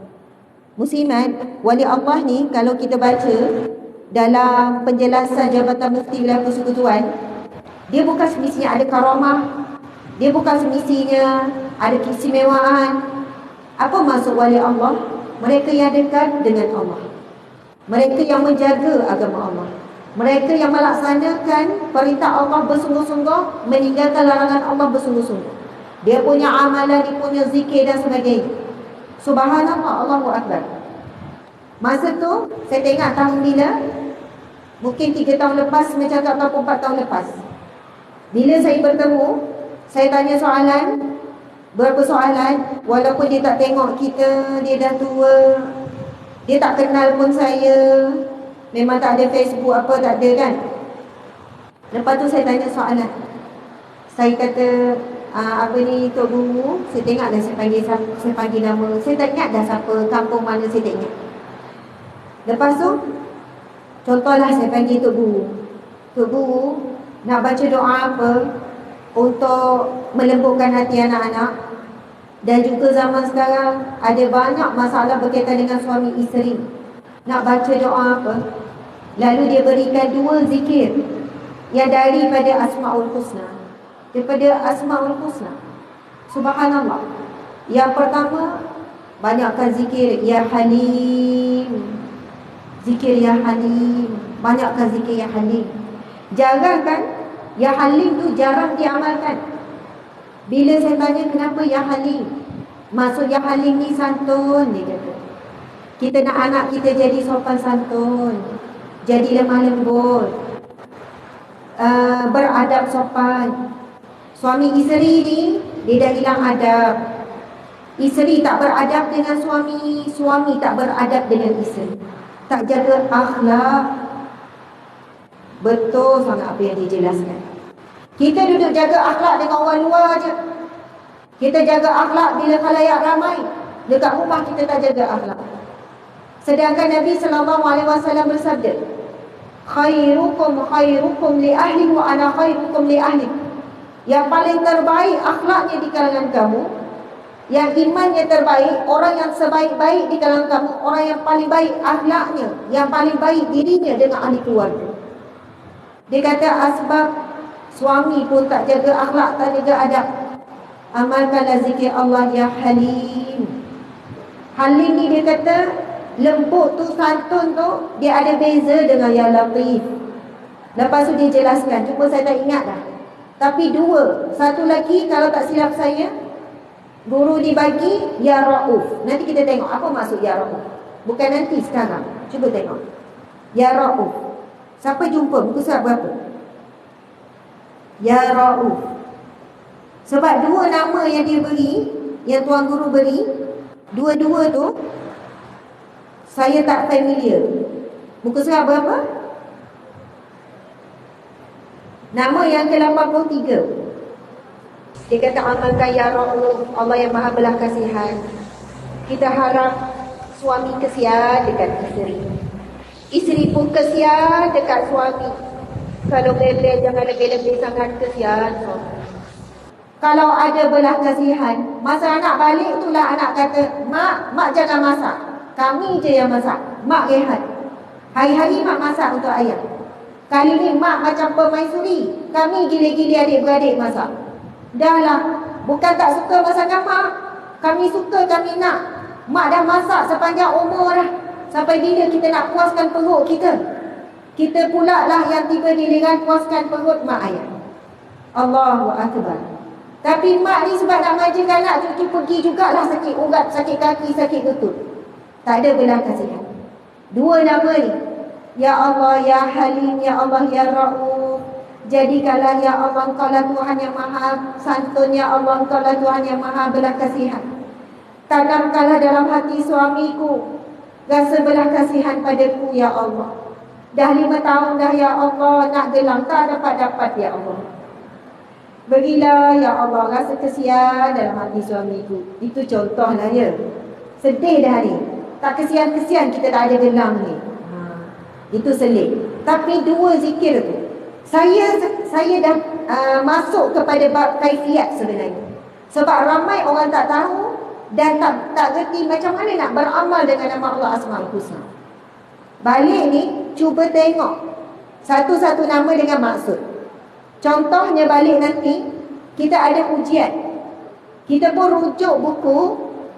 Muslimat, wali Allah ni kalau kita baca dalam penjelasan Jabatan Mufti Wilayah Persekutuan, dia bukan semestinya ada karamah, dia bukan semestinya ada keistimewaan. Apa maksud wali Allah? Mereka yang dekat dengan Allah, mereka yang menjaga agama Allah, mereka yang melaksanakan perintah Allah bersungguh-sungguh, meninggalkan larangan Allah bersungguh-sungguh. Dia punya amalan, dia punya zikir dan sebagainya. Subhanallah, Allahu Akbar. Masa tu saya tengok tahun bila, mungkin 3 tahun lepas, macam tak tahu 4 tahun lepas. Bila saya bertemu, saya tanya soalan, berapa soalan, walaupun dia tak tengok kita, dia dah tua, dia tak kenal pun saya, memang tak ada Facebook apa, tak ada kan. Lepas tu saya tanya soalan, saya kata, apa ni Tok Guru, saya tengok dah saya panggil nama, saya tak ingat dah siapa, kampung mana, saya tak ingat. Lepas tu, contohlah saya panggil Tok Guru, Tok Guru, nak baca doa apa untuk melembutkan hati anak-anak. Dan juga zaman sekarang ada banyak masalah berkaitan dengan suami isteri. Nak baca doa apa? Lalu dia berikan 2 zikir yang daripada Asmaul Husna. Daripada Asmaul Husna. Subhanallah. Yang pertama, banyakkan zikir Ya Halim. Zikir Ya Halim. Banyakkan zikir Ya Halim. Jarang kan? Ya Halim tu jarang diamalkan. Bila saya tanya kenapa Ya Halim, maksud Ya Halim ni santun, dia kata. Kita nak anak kita jadi sopan santun, jadi lemah lembut, beradab sopan. Suami isteri ni, dia dah hilang adab. Isteri tak beradab dengan suami, suami tak beradab dengan isteri, tak jaga akhlak. Betul sangat apa yang dijelaskan. Kita duduk jaga akhlak dengan orang luar je. Kita jaga akhlak bila khalayak ramai. Dekat rumah kita tak jaga akhlak. Sedangkan Nabi SAW bersabda, khairukum li ahli wa ana khairukum li ahli. Yang paling terbaik akhlaknya di kalangan kamu, yang imannya terbaik, orang yang sebaik-baik di kalangan kamu, orang yang paling baik akhlaknya, yang paling baik dirinya dengan ahli keluarga. Dia kata asbab suami pun tak jaga akhlak, tak jaga adab, amalkanlah zikir Allah Ya Halim. Halim ni dia kata lembut tu, santun tu, dia ada beza dengan Ya Latif. Lepas tu dia jelaskan, cuma saya tak ingat dah. Tapi 2, satu lagi kalau tak silap saya, guru dibagi Ya Rauf. Nanti kita tengok apa maksud Ya Rauf. Bukan nanti, sekarang. Cuba tengok Ya Rauf. Siapa jumpa muka surat berapa? Ya Rauf. Sebab 2 nama yang dia beri, yang Tuan Guru beri, 2-2 tu saya tak familiar. Muka surat berapa? Nama yang ke-83. Dia kata amalkan Ya Rauf, Allah yang maha belah kasihan. Kita harap suami kesian dekat isteri, isteri pun kesian dekat suami. Kalau bebel jangan lebih-lebih sangat, kesian suami. Kalau ada belas kasihan, masa anak balik itulah anak kata, mak jangan masak. Kami je yang masak. Mak rehat. Hari-hari mak masak untuk ayah. Kali ni mak macam permaisuri. Kami gila-gila adik-beradik masak. Dah lah. Bukan tak suka masakan mak. Kami suka, kami nak. Mak dah masak sepanjang umur dah. Sampai bila kita nak puaskan perut kita? Kita pula lah yang tiba giliran puaskan perut mak ayah. Allahu Akbar. Tapi mak ni sebab nak manjakan anak tu, pergi jugalah sakit urat, sakit kaki, sakit lutut. Tak ada belas kasihan. Dua nama ni, Ya Allah, Ya Halim, Ya Allah, Ya Ra'uf. Jadikanlah Ya Allah, Engkau lah Tuhan yang maha santun. Ya Allah, Engkau lah Tuhan yang maha belas kasihan. Tanamkanlah dalam hati suamiku rasa belas kasihan padaku, Ya Allah. Dah 5 tahun dah, Ya Allah, nak gelang tak dapat-dapat, Ya Allah. Berilah, Ya Allah, rasa kesian dalam hati suamiku. Itu contohlah ya. Sedih dah ni. Tak kesian-kesian kita tak ada gelang ni. Itu selit. Tapi dua zikir tu, saya dah masuk kepada bab kaifiat sebenarnya. Sebab ramai orang tak tahu dan tak gerti macam mana nak beramal dengan nama Allah Asmaul Husna. Balik ni, cuba tengok satu-satu nama dengan maksud. Contohnya balik nanti, kita ada ujian. Kita pun rujuk buku,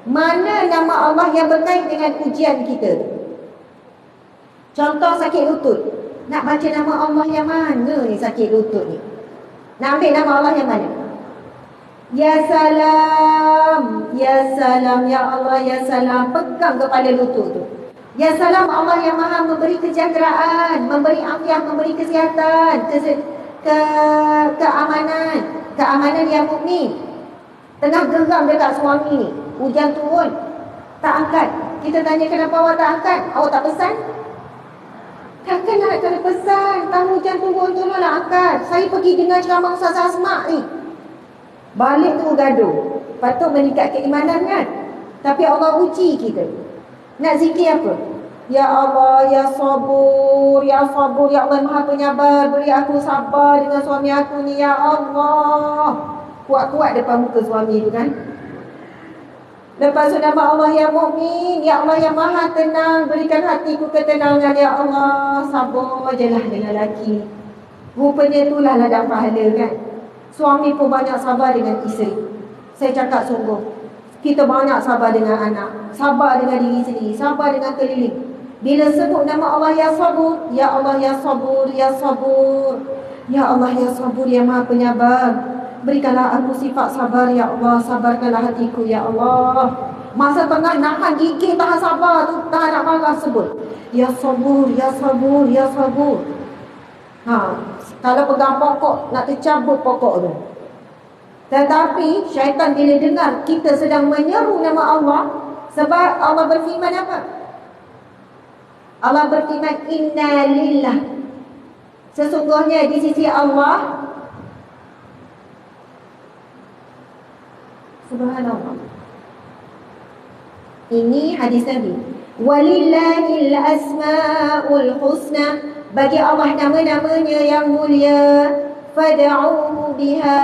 mana nama Allah yang berkait dengan ujian kita. Contoh sakit lutut. Nak baca nama Allah yang mana ni sakit lutut ni? Nak ambil nama Allah yang mana? Ya Salam, Ya Salam, Ya Allah, Ya Salam. Pegang kepala lutut tu. Ya Salam, Allah yang maha memberi kesejahteraan, memberi afiat, memberi kesihatan, keamanan yang mukmin. Tengah geram dekat suami ni, hujan turun, tak angkat. Kita tanya kenapa awak tak angkat? Awak tak pesan? Takkan nak kena pesan. Tahu hujan turun tu nak angkat. Saya pergi dengar ceramah Ustaz Asma' ni. Balik tu gaduh. Patut meningkat keimanan kan? Tapi Allah uji kita. Nak zikir apa? Ya Allah, Ya Sabur, Ya Sabur, Ya Allah Maha Penyabar. Beri aku sabar dengan suami aku ni, Ya Allah. Kuat-kuat depan muka suami tu kan. Lepas tu nama Allah yang mukmin, Ya Allah yang Maha Tenang. Berikan hatiku ketenangan, Ya Allah. Sabar je lah dengan lelaki. Rupanya itulah ladang pahala kan. Suami pun banyak sabar dengan isteri. Saya cakap sungguh, kita banyak sabar dengan anak, sabar dengan diri sendiri, sabar dengan keliling. Bila sebut nama Allah Ya Sabur, Ya Allah Ya Sabur, Ya Sabur, Ya Allah Ya Sabur, Ya Maha Penyabar. Berikanlah aku sifat sabar, Ya Allah. Sabarkanlah hatiku, Ya Allah. Masa tengah nahan gigih, tahan sabar tu, tahan nak marah, sebut Ya Sabur, Ya Sabur, Ya Sabur. Kalau pegang pokok, nak tercabut pokok tu. Tetapi syaitan bila dengar kita sedang menyeru nama Allah, sebab Allah berfirman apa? Allah berfirman, Inna lillah. Sesungguhnya di sisi Allah, subhanallah. Ini hadis Nabi. Walillahil asmaul husna. Bagi Allah nama-namanya yang mulia. Fad'uhu biha.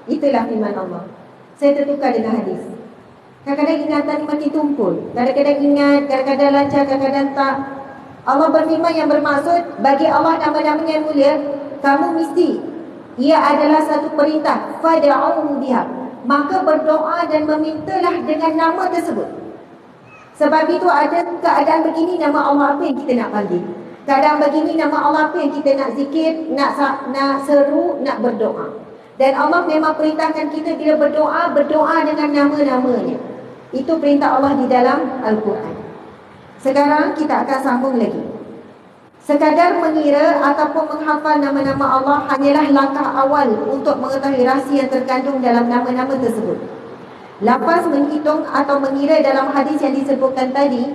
Itulah firman Allah. Saya tertukar dengan hadis. Kadang-kadang ingatan ni makin tumpul. Kadang-kadang ingat, kadang-kadang lancar, kadang-kadang tak. Allah berfirman yang bermaksud, bagi Allah nama-namanya yang mulia, kamu mesti, ia adalah satu perintah. Fad'uhu biha. Maka berdoa dan memintalah dengan nama tersebut. Sebab itu ada keadaan begini, nama Allah apa yang kita nak panggil. Keadaan begini, nama Allah apa yang kita nak zikir, nak seru, nak berdoa. Dan Allah memang perintahkan kita bila berdoa, berdoa dengan nama-namanya. Itu perintah Allah di dalam Al-Quran. Sekarang kita akan sambung lagi. Sekadar mengira ataupun menghafal nama-nama Allah hanyalah langkah awal untuk mengetahui rahsia yang terkandung dalam nama-nama tersebut. Lafaz menghitung atau mengira dalam hadis yang disebutkan tadi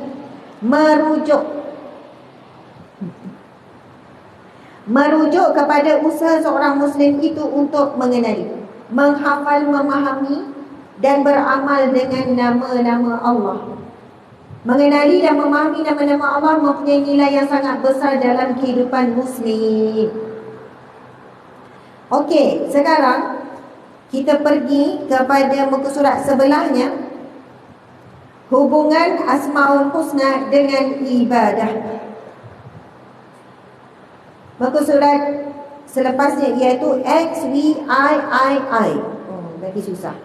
merujuk kepada usaha seorang Muslim itu untuk mengenali, menghafal, memahami dan beramal dengan nama-nama Allah. Mengenali dan memahami nama-nama Allah mempunyai nilai yang sangat besar dalam kehidupan Muslim. Okey, sekarang kita pergi kepada muka surat sebelahnya, hubungan Asmaul Husna dengan ibadah. Muka surat selepasnya iaitu XVIII. Lagi susah.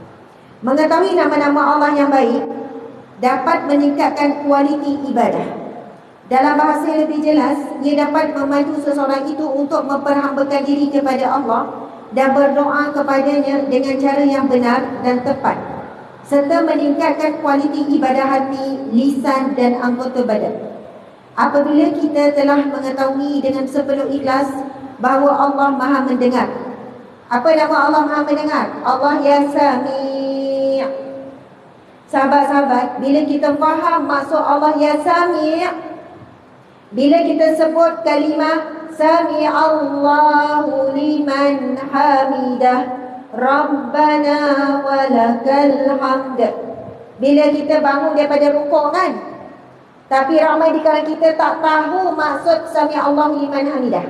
Mengetahui nama-nama Allah yang baik dapat meningkatkan kualiti ibadah. Dalam bahasa yang lebih jelas, ia dapat membantu seseorang itu untuk memperhambakan diri kepada Allah dan berdoa kepadanya dengan cara yang benar dan tepat, serta meningkatkan kualiti ibadah hati, lisan dan anggota badan. Apabila kita telah mengetahui dengan sepenuh ikhlas bahawa Allah Maha mendengar. Apa nama Allah Maha mendengar? Allah Ya Sami'. Sahabat-sahabat, bila kita faham maksud Allah Ya Sami', bila kita sebut kalimah Sami Allahu liman hamidah, Rabbana walakal hamd. Bila kita bangun daripada rukuk kan, tapi ramai di kalangan kita tak tahu maksud Sami Allahu liman hamidah,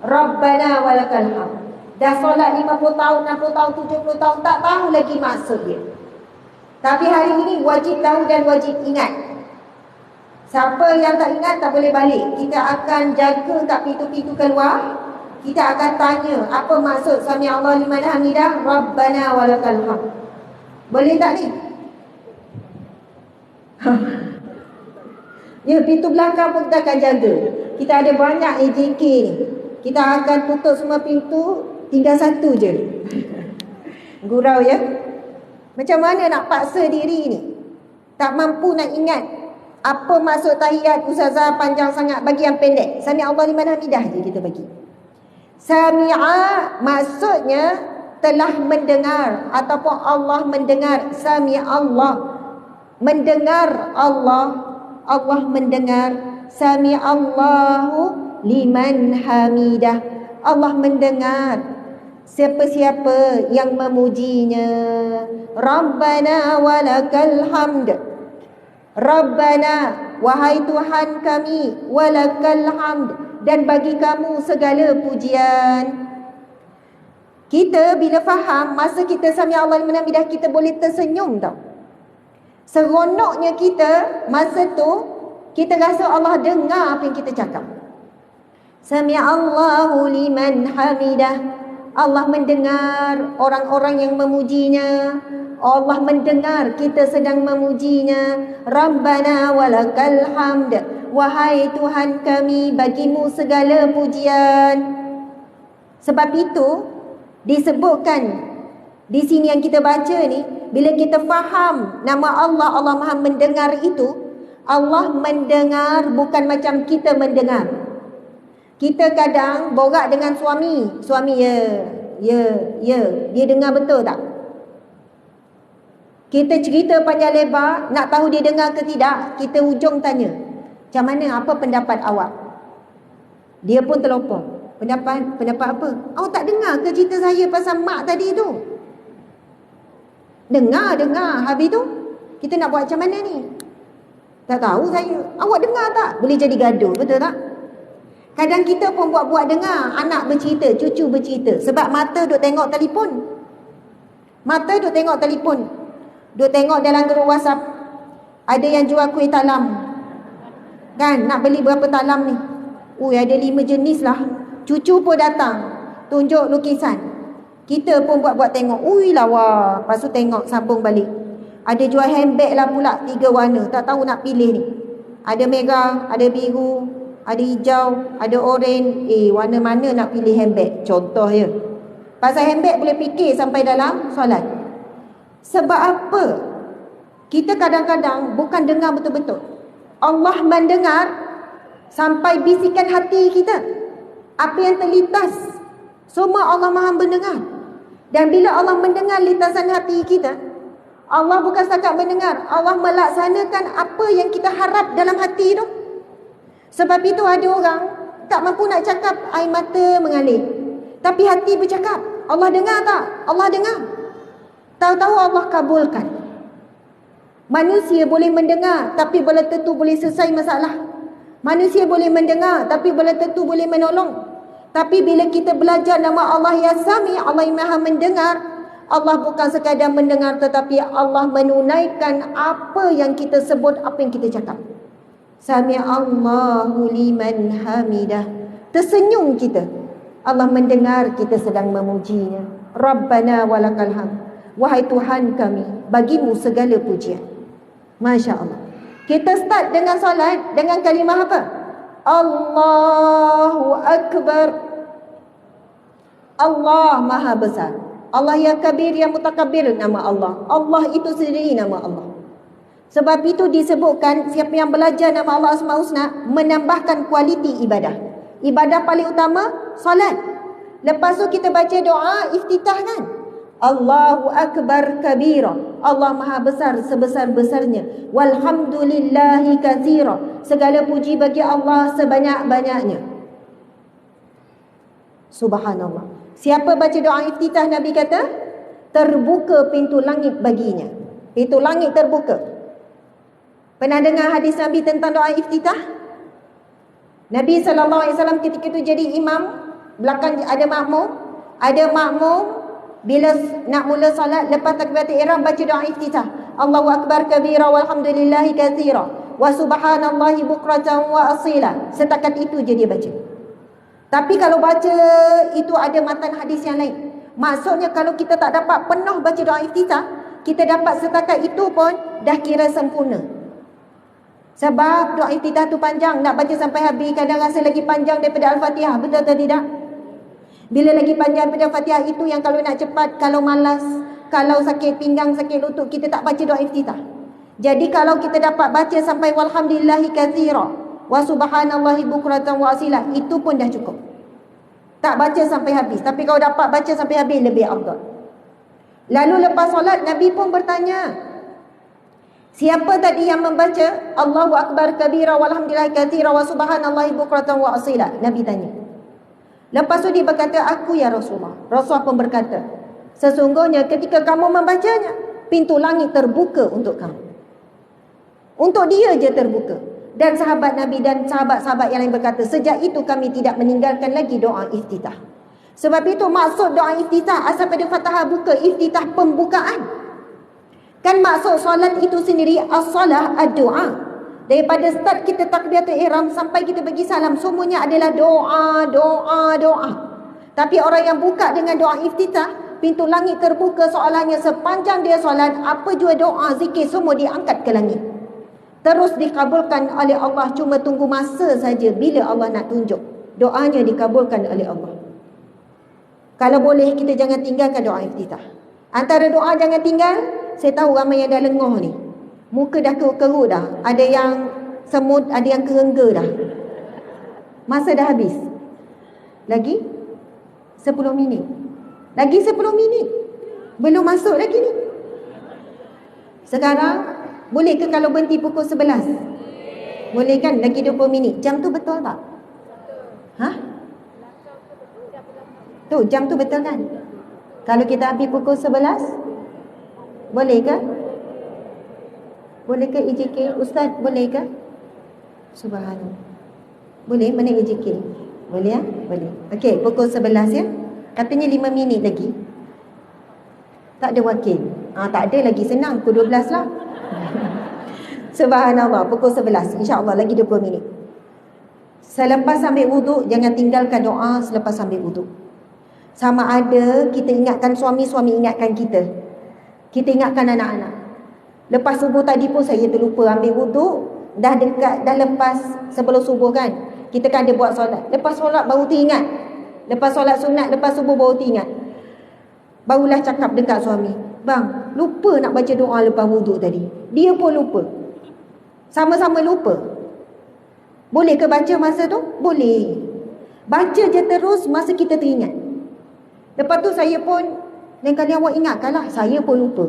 Rabbana walakal hamd. Dah solat 50 tahun, 60 tahun, 70 tahun, tak tahu lagi maksud dia. Tapi hari ini wajib tahu dan wajib ingat. Siapa yang tak ingat tak boleh balik. Kita akan jaga kat pintu-pintu keluar. Kita akan tanya apa maksud Sami Allah liman hamidah, Rabbana walakal hamd. Boleh tak ni? Ya, pintu belakang pun kita akan jaga. Kita ada banyak AJK ni. Kita akan tutup semua pintu, tinggal satu je. Gurau ya. Macam mana nak paksa diri ni? Tak mampu nak ingat apa maksud tahiyat. Ustazah panjang sangat, bagi yang pendek. Sami Allah liman hamidah je kita bagi. Sami'a maksudnya telah mendengar ataupun Allah mendengar. Sami Allah, mendengar Allah, Allah mendengar. Sami Allahu liman hamidah, Allah mendengar siapa-siapa yang memujinya. Rabbana walakal hamd, Rabbana, wahai Tuhan kami, walakal hamd, dan bagi kamu segala pujian. Kita bila faham masa kita Sami Allah liman hamidah, kita boleh tersenyum tau. Seronoknya kita masa tu, kita rasa Allah dengar apa yang kita cakap. Sami Allahu liman hamidah, Allah mendengar orang-orang yang memujinya. Allah mendengar kita sedang memujinya. Rabbana walakal hamd, wahai Tuhan kami, bagimu segala pujian. Sebab itu disebutkan di sini yang kita baca ni, bila kita faham nama Allah, Allah Maha mendengar itu, Allah mendengar bukan macam kita mendengar. Kita kadang borak dengan suami, ya, dia dengar betul tak? Kita cerita panjang lebar, nak tahu dia dengar ke tidak, kita hujung tanya, macam mana, apa pendapat awak? Dia pun terlopong. Pendapat apa? Awak tak dengar ke cerita saya pasal mak tadi tu? Dengar. Habis tu, kita nak buat macam mana ni? Tak tahu saya. Awak dengar tak? Boleh jadi gaduh, betul tak? Kadang kita pun buat-buat dengar. Anak bercerita, cucu bercerita. Sebab mata duk tengok telefon. Duk tengok dalam grup WhatsApp. Ada yang jual kuih talam. Kan, nak beli berapa talam ni? Ui, ada 5 jenis lah. Cucu pun datang, tunjuk lukisan. Kita pun buat-buat tengok. Ui lawa. Lepas tu tengok, sambung balik. Ada jual handbag lah pula, 3 warna. Tak tahu nak pilih ni. Ada merah, ada biru, ada hijau, ada oranye. Warna mana nak pilih handbag? Contoh je. Pasal handbag boleh fikir sampai dalam solat. Sebab apa? Kita kadang-kadang bukan dengar betul-betul. Allah mendengar sampai bisikan hati kita. Apa yang terlintas, semua Allah Maha mendengar. Dan bila Allah mendengar lintasan hati kita, Allah bukan setakat mendengar, Allah melaksanakan apa yang kita harap dalam hati tu. Sebab itu ada orang tak mampu nak cakap, air mata mengalir, tapi hati bercakap. Allah dengar tak? Allah dengar. Tahu-tahu Allah kabulkan. Manusia boleh mendengar, tapi belum tentu boleh selesai masalah. Manusia boleh mendengar, tapi belum tentu boleh menolong. Tapi bila kita belajar nama Allah Ya Sami, Allah yang Maha mendengar, Allah bukan sekadar mendengar, tetapi Allah menunaikan apa yang kita sebut, apa yang kita cakap. Sami'allahu liman hamidah. Tersenyum kita, Allah mendengar kita sedang memujinya. Rabbana walakal hamd. Wahai Tuhan kami, bagimu segala pujian. Masya Allah. Kita start dengan solat dengan kalimah apa? Allahu Akbar. Allah Maha Besar. Allah yang kabir, yang mutakabbir, nama Allah. Allah itu sendiri nama Allah. Sebab itu disebutkan siapa yang belajar nama Allah Asmaul Husna menambahkan kualiti ibadah. Ibadah paling utama solat. Lepas tu kita baca doa iftitah kan? Allahu Akbar kabira. Allah Maha Besar sebesar-besarnya. Walhamdulillahi katsira. Segala puji bagi Allah sebanyak-banyaknya. Subhanallah. Siapa baca doa iftitah, Nabi kata terbuka pintu langit baginya. Pintu langit terbuka. Pernah dengar hadis Nabi tentang doa iftitah? Nabi SAW ketika itu jadi imam, belakang ada makmum. Ada makmum bila nak mula solat, lepas takbiratul ihram baca doa iftitah. Allahu Akbar kabira walhamdulillahi katsira wa subhanallahi bukratan wa asila. Setakat itu je dia baca. Tapi kalau baca itu ada matan hadis yang lain. Maksudnya kalau kita tak dapat penuh baca doa iftitah, kita dapat setakat itu pun dah kira sempurna. Sebab doa iftitah tu panjang, nak baca sampai habis kadang rasa lagi panjang daripada Al-Fatihah. Betul atau tidak? Bila lagi panjang daripada Al-Fatihah itu yang kalau nak cepat, kalau malas, kalau sakit pinggang, sakit lutut, kita tak baca doa iftitah. Jadi kalau kita dapat baca sampai walhamdulillahi katsira wa subhanallahi bukratan wa asila, itu pun dah cukup. Tak baca sampai habis. Tapi kalau dapat baca sampai habis, lebih afdal. Lalu lepas solat, Nabi pun bertanya, siapa tadi yang membaca Allahu Akbar kabira walhamdulillahi katsira wa subhanallahi bukratan wa asila? Nabi tanya. Lepas tu dia berkata, aku ya Rasulullah. Rasulullah pun berkata, sesungguhnya ketika kamu membacanya, pintu langit terbuka untuk kamu. Untuk dia je terbuka. Dan sahabat Nabi dan sahabat-sahabat yang lain berkata, sejak itu kami tidak meninggalkan lagi doa iftitah. Sebab itu maksud doa iftitah asal pada Fatahah buka, iftitah pembukaan. Kan maksud solat itu sendiri as-salah ad-doa. Daripada start kita takbiratul ihram sampai kita bagi salam, semuanya adalah doa, doa, doa. Tapi orang yang buka dengan doa iftitah, pintu langit terbuka soalannya sepanjang dia solat, apa jua doa, zikir semua diangkat ke langit. Terus dikabulkan oleh Allah, cuma tunggu masa saja bila Allah nak tunjuk. Doanya dikabulkan oleh Allah. Kalau boleh kita jangan tinggalkan doa iftitah. Antara doa jangan tinggal, saya tahu ramai yang dah lengoh ni. Muka dah kerut-kerut dah. Ada yang semut, ada yang kerengga dah. Masa dah habis. Lagi 10 minit. Lagi 10 minit. Belum masuk lagi ni. Sekarang boleh ke kalau berhenti pukul 11? Boleh kan? Lagi 20 minit. Jam tu betul tak? Ha? Tu, jam tu betul kan? Kalau kita habis pukul 11, boleh ke? Boleh ke EJK? Ustaz, boleh ke? Subhanallah. Boleh? Mana EJK? Boleh ya? Boleh. Okey, pukul 11 ya. Katanya 5 minit lagi. Tak ada wakil. Tak ada lagi, senang. Pukul 12 lah. Subhanallah, pukul 11. InsyaAllah lagi 20 minit. Selepas ambil wuduk, jangan tinggalkan doa selepas ambil wuduk. Sama ada kita ingatkan suami, suami ingatkan kita. Kita ingatkan anak-anak. Lepas subuh tadi pun saya terlupa ambil wuduk. Dah dekat, dah lepas sebelum subuh kan. Kita kan ada buat solat. Lepas solat baru teringat. Lepas solat sunat, lepas subuh baru teringat. Barulah cakap dekat suami, bang, lupa nak baca doa lepas wuduk tadi. Dia pun lupa. Sama-sama lupa. Boleh ke baca masa tu? Boleh. Baca je terus masa kita teringat. Lepas tu saya pun, lain kali awak ingatkanlah, saya pun lupa.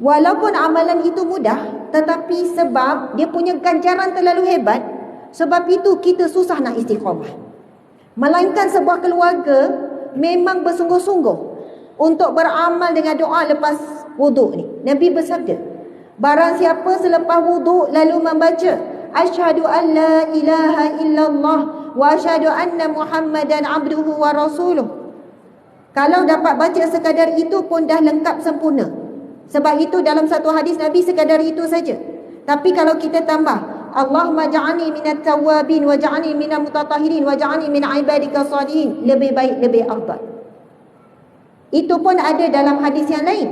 Walaupun amalan itu mudah, tetapi sebab dia punya ganjaran terlalu hebat, sebab itu kita susah nak istiqamah. Melainkan sebuah keluarga memang bersungguh-sungguh untuk beramal dengan doa lepas wuduk ni. Nabi bersabda, barang siapa selepas wuduk lalu membaca asyhadu an la ilaha illallah wa asyhadu anna Muhammadan abduhu wa rasuluh, Kalau dapat baca sekadar itu pun dah lengkap sempurna. Sebab itu dalam satu hadis Nabi sekadar itu saja. Tapi kalau kita tambah, Allahumma ja'alni minat tawwabin wa ja'alni minal mutatahhirin wa ja'alni min ibadika salihin, lebih baik, lebih afdal. Itu pun ada dalam hadis yang lain.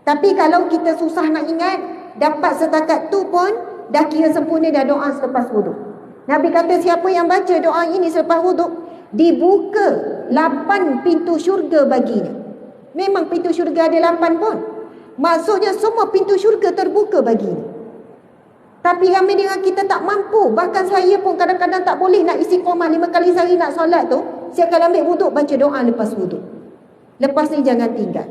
Tapi kalau kita susah nak ingat, dapat setakat tu pun dah kira sempurna dah doa selepas wuduk. Nabi kata siapa yang baca doa ini selepas wuduk, dibuka 8 pintu syurga baginya. Memang pintu syurga ada 8 pun. Maksudnya semua pintu syurga terbuka baginya. Tapi ramai dengan kita tak mampu. Bahkan saya pun kadang-kadang tak boleh nak istiqamah 5 kali sehari nak solat tu. Saya akan ambil wuduk, baca doa lepas wuduk. Lepas ni jangan tinggal.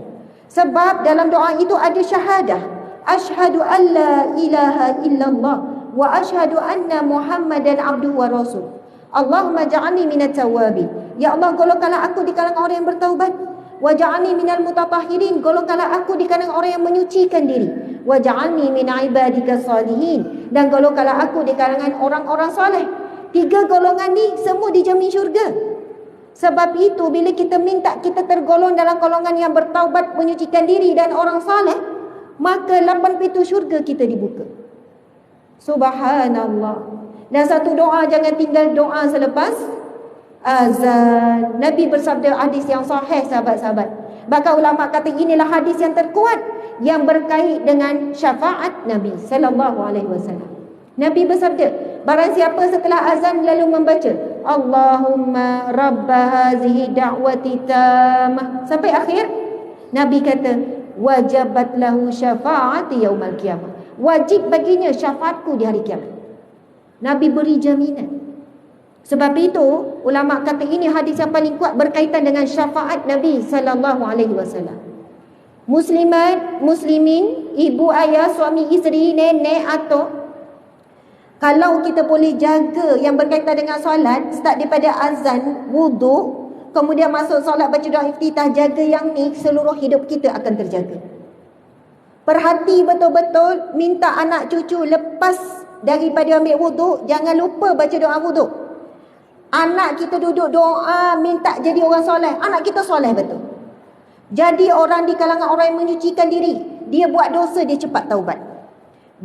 Sebab dalam doa itu ada syahadah. Asyhadu an la ilaha illallah wa asyhadu anna Muhammadan abduhu wa rasul. Allahumma ja'alni minat tawwabin. Ya Allah, golongkanlah aku di kalangan orang yang bertaubat. Wa ja'alni minal mutatahhirin. Golongkanlah aku di kalangan orang yang menyucikan diri. Wa ja'alni min ibadika salihin. Dan golongkanlah aku di kalangan orang-orang soleh. 3 golongan ni semua dijamin syurga. Sebab itu bila kita minta kita tergolong dalam golongan yang bertaubat, menyucikan diri dan orang soleh, maka 8 pintu syurga kita dibuka. Subhanallah. Dan satu doa, jangan tinggal doa selepas azan. Nabi bersabda hadis yang sahih, sahabat-sahabat. Bahkan ulama kata inilah hadis yang terkuat yang berkait dengan syafaat Nabi sallallahu alaihi wasallam. Nabi bersabda, barang siapa setelah azan lalu membaca Allahumma rabba hazihi da'wati tamah sampai akhir, Nabi kata wajabat lahu syafaati yaumal qiyamah. Wajib baginya syafaatku di hari kiamat. Nabi beri jaminan. Sebab itu ulama kata ini hadis yang paling kuat berkaitan dengan syafaat Nabi sallallahu alaihi wasallam. Muslimat, muslimin, ibu ayah, suami isteri, nenek atau kalau kita boleh jaga yang berkaitan dengan solat, start daripada azan, wuduk, kemudian masuk solat, baca doa iftitah, jaga yang ni, seluruh hidup kita akan terjaga. Perhati betul-betul, minta anak cucu lepas daripada ambil wuduk, jangan lupa baca doa wuduk. Anak kita duduk doa, minta jadi orang soleh, anak kita soleh betul. Jadi orang di kalangan orang yang menyucikan diri, dia buat dosa, dia cepat taubat.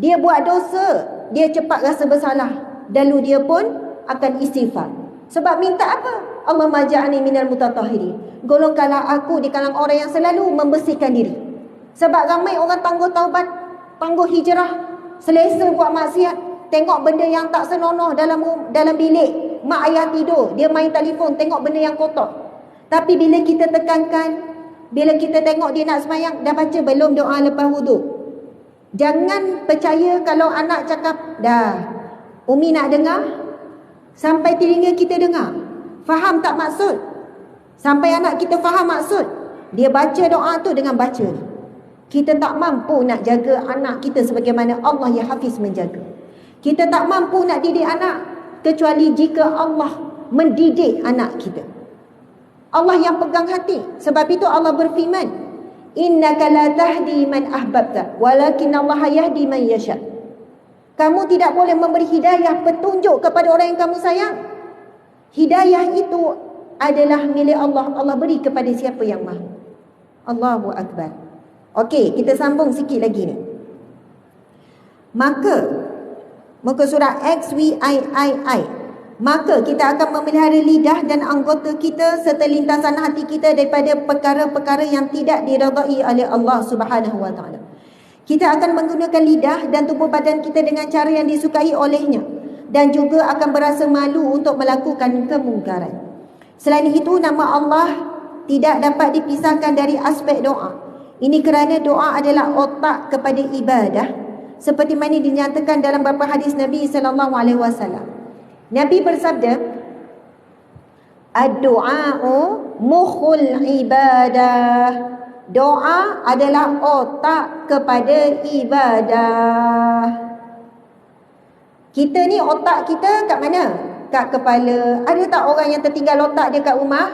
Dia buat dosa, dia cepat rasa bersalah. Lalu dia pun akan istighfar. Sebab minta apa? Allahumma ja'alni minal mutatahhirin. Golongkanlah aku di kalangan orang yang selalu membersihkan diri. Sebab ramai orang tangguh taubat, tangguh hijrah, selesa buat maksiat, tengok benda yang tak senonoh dalam bilik, mak ayah tidur, dia main telefon, tengok benda yang kotor. Tapi bila kita tekankan, bila kita tengok dia nak sembahyang, dah baca belum doa lepas wuduk? Jangan percaya kalau anak cakap, dah, Umi nak dengar, sampai telinga kita dengar. Faham tak maksud? Sampai anak kita faham maksud. Dia baca doa tu dengan baca ni. Kita tak mampu nak jaga anak kita sebagaimana Allah ya Hafiz menjaga. Kita tak mampu nak didik anak kecuali jika Allah mendidik anak kita. Allah yang pegang hati. Sebab itu Allah berfirman, innaka la tahdi man ahbabta walakin Allah yahdi man yasha. Kamu tidak boleh memberi hidayah, petunjuk kepada orang yang kamu sayang. Hidayah itu adalah milik Allah. Allah beri kepada siapa yang mahu. Allahu Akbar. Okey, kita sambung sikit lagi ni. Maka muka surat XWIII. Maka kita akan memelihara lidah dan anggota kita serta lintasan hati kita daripada perkara-perkara yang tidak diredai oleh Allah Subhanahu wa taala. Kita akan menggunakan lidah dan tubuh badan kita dengan cara yang disukai olehnya dan juga akan berasa malu untuk melakukan kemungkaran. Selain itu, nama Allah tidak dapat dipisahkan dari aspek doa. Ini kerana doa adalah otak kepada ibadah, seperti mana dinyatakan dalam beberapa hadis Nabi sallallahu alaihi wasallam. Nabi bersabda, ad-du'a'u mukhul ibadah. Doa adalah otak kepada ibadah. Kita ni otak kita kat mana? Kat kepala. Ada tak orang yang tertinggal otak dia kat rumah?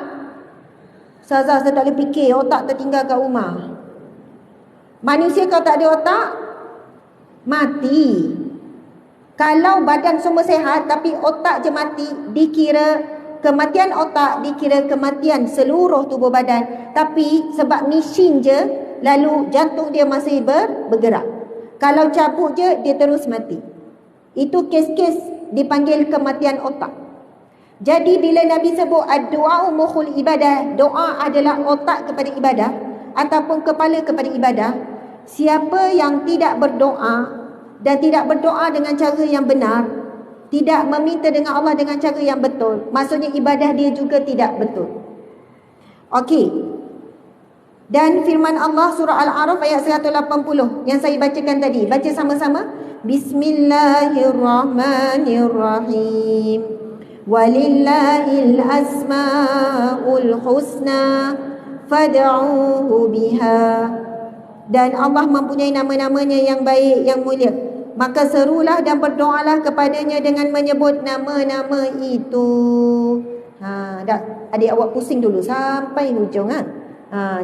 Ustazah, saya tak boleh fikir, otak tertinggal kat rumah. Manusia kalau tak ada otak, mati. Kalau badan semua sehat tapi otak je mati, dikira kematian otak dikira kematian seluruh tubuh badan, tapi sebab mesin je, lalu jantung dia masih bergerak. Kalau cabut je, dia terus mati. Itu kes-kes dipanggil kematian otak. Jadi bila Nabi sebut ad-du'a mukhul ibadah, doa adalah otak kepada ibadah ataupun kepala kepada ibadah, siapa yang tidak berdoa dan tidak berdoa dengan cara yang benar, tidak meminta dengan Allah dengan cara yang betul, maksudnya ibadah dia juga tidak betul. Okey. Dan firman Allah surah Al-A'raf ayat 180 yang saya bacakan tadi. Baca sama-sama. Bismillahirrahmanirrahim. Walillahil asmaul husna fad'uhu biha. Dan Allah mempunyai nama-namanya yang baik, yang mulia, maka serulah dan berdoalah kepadanya dengan menyebut nama-nama itu. Adik awak pusing dulu sampai hujung.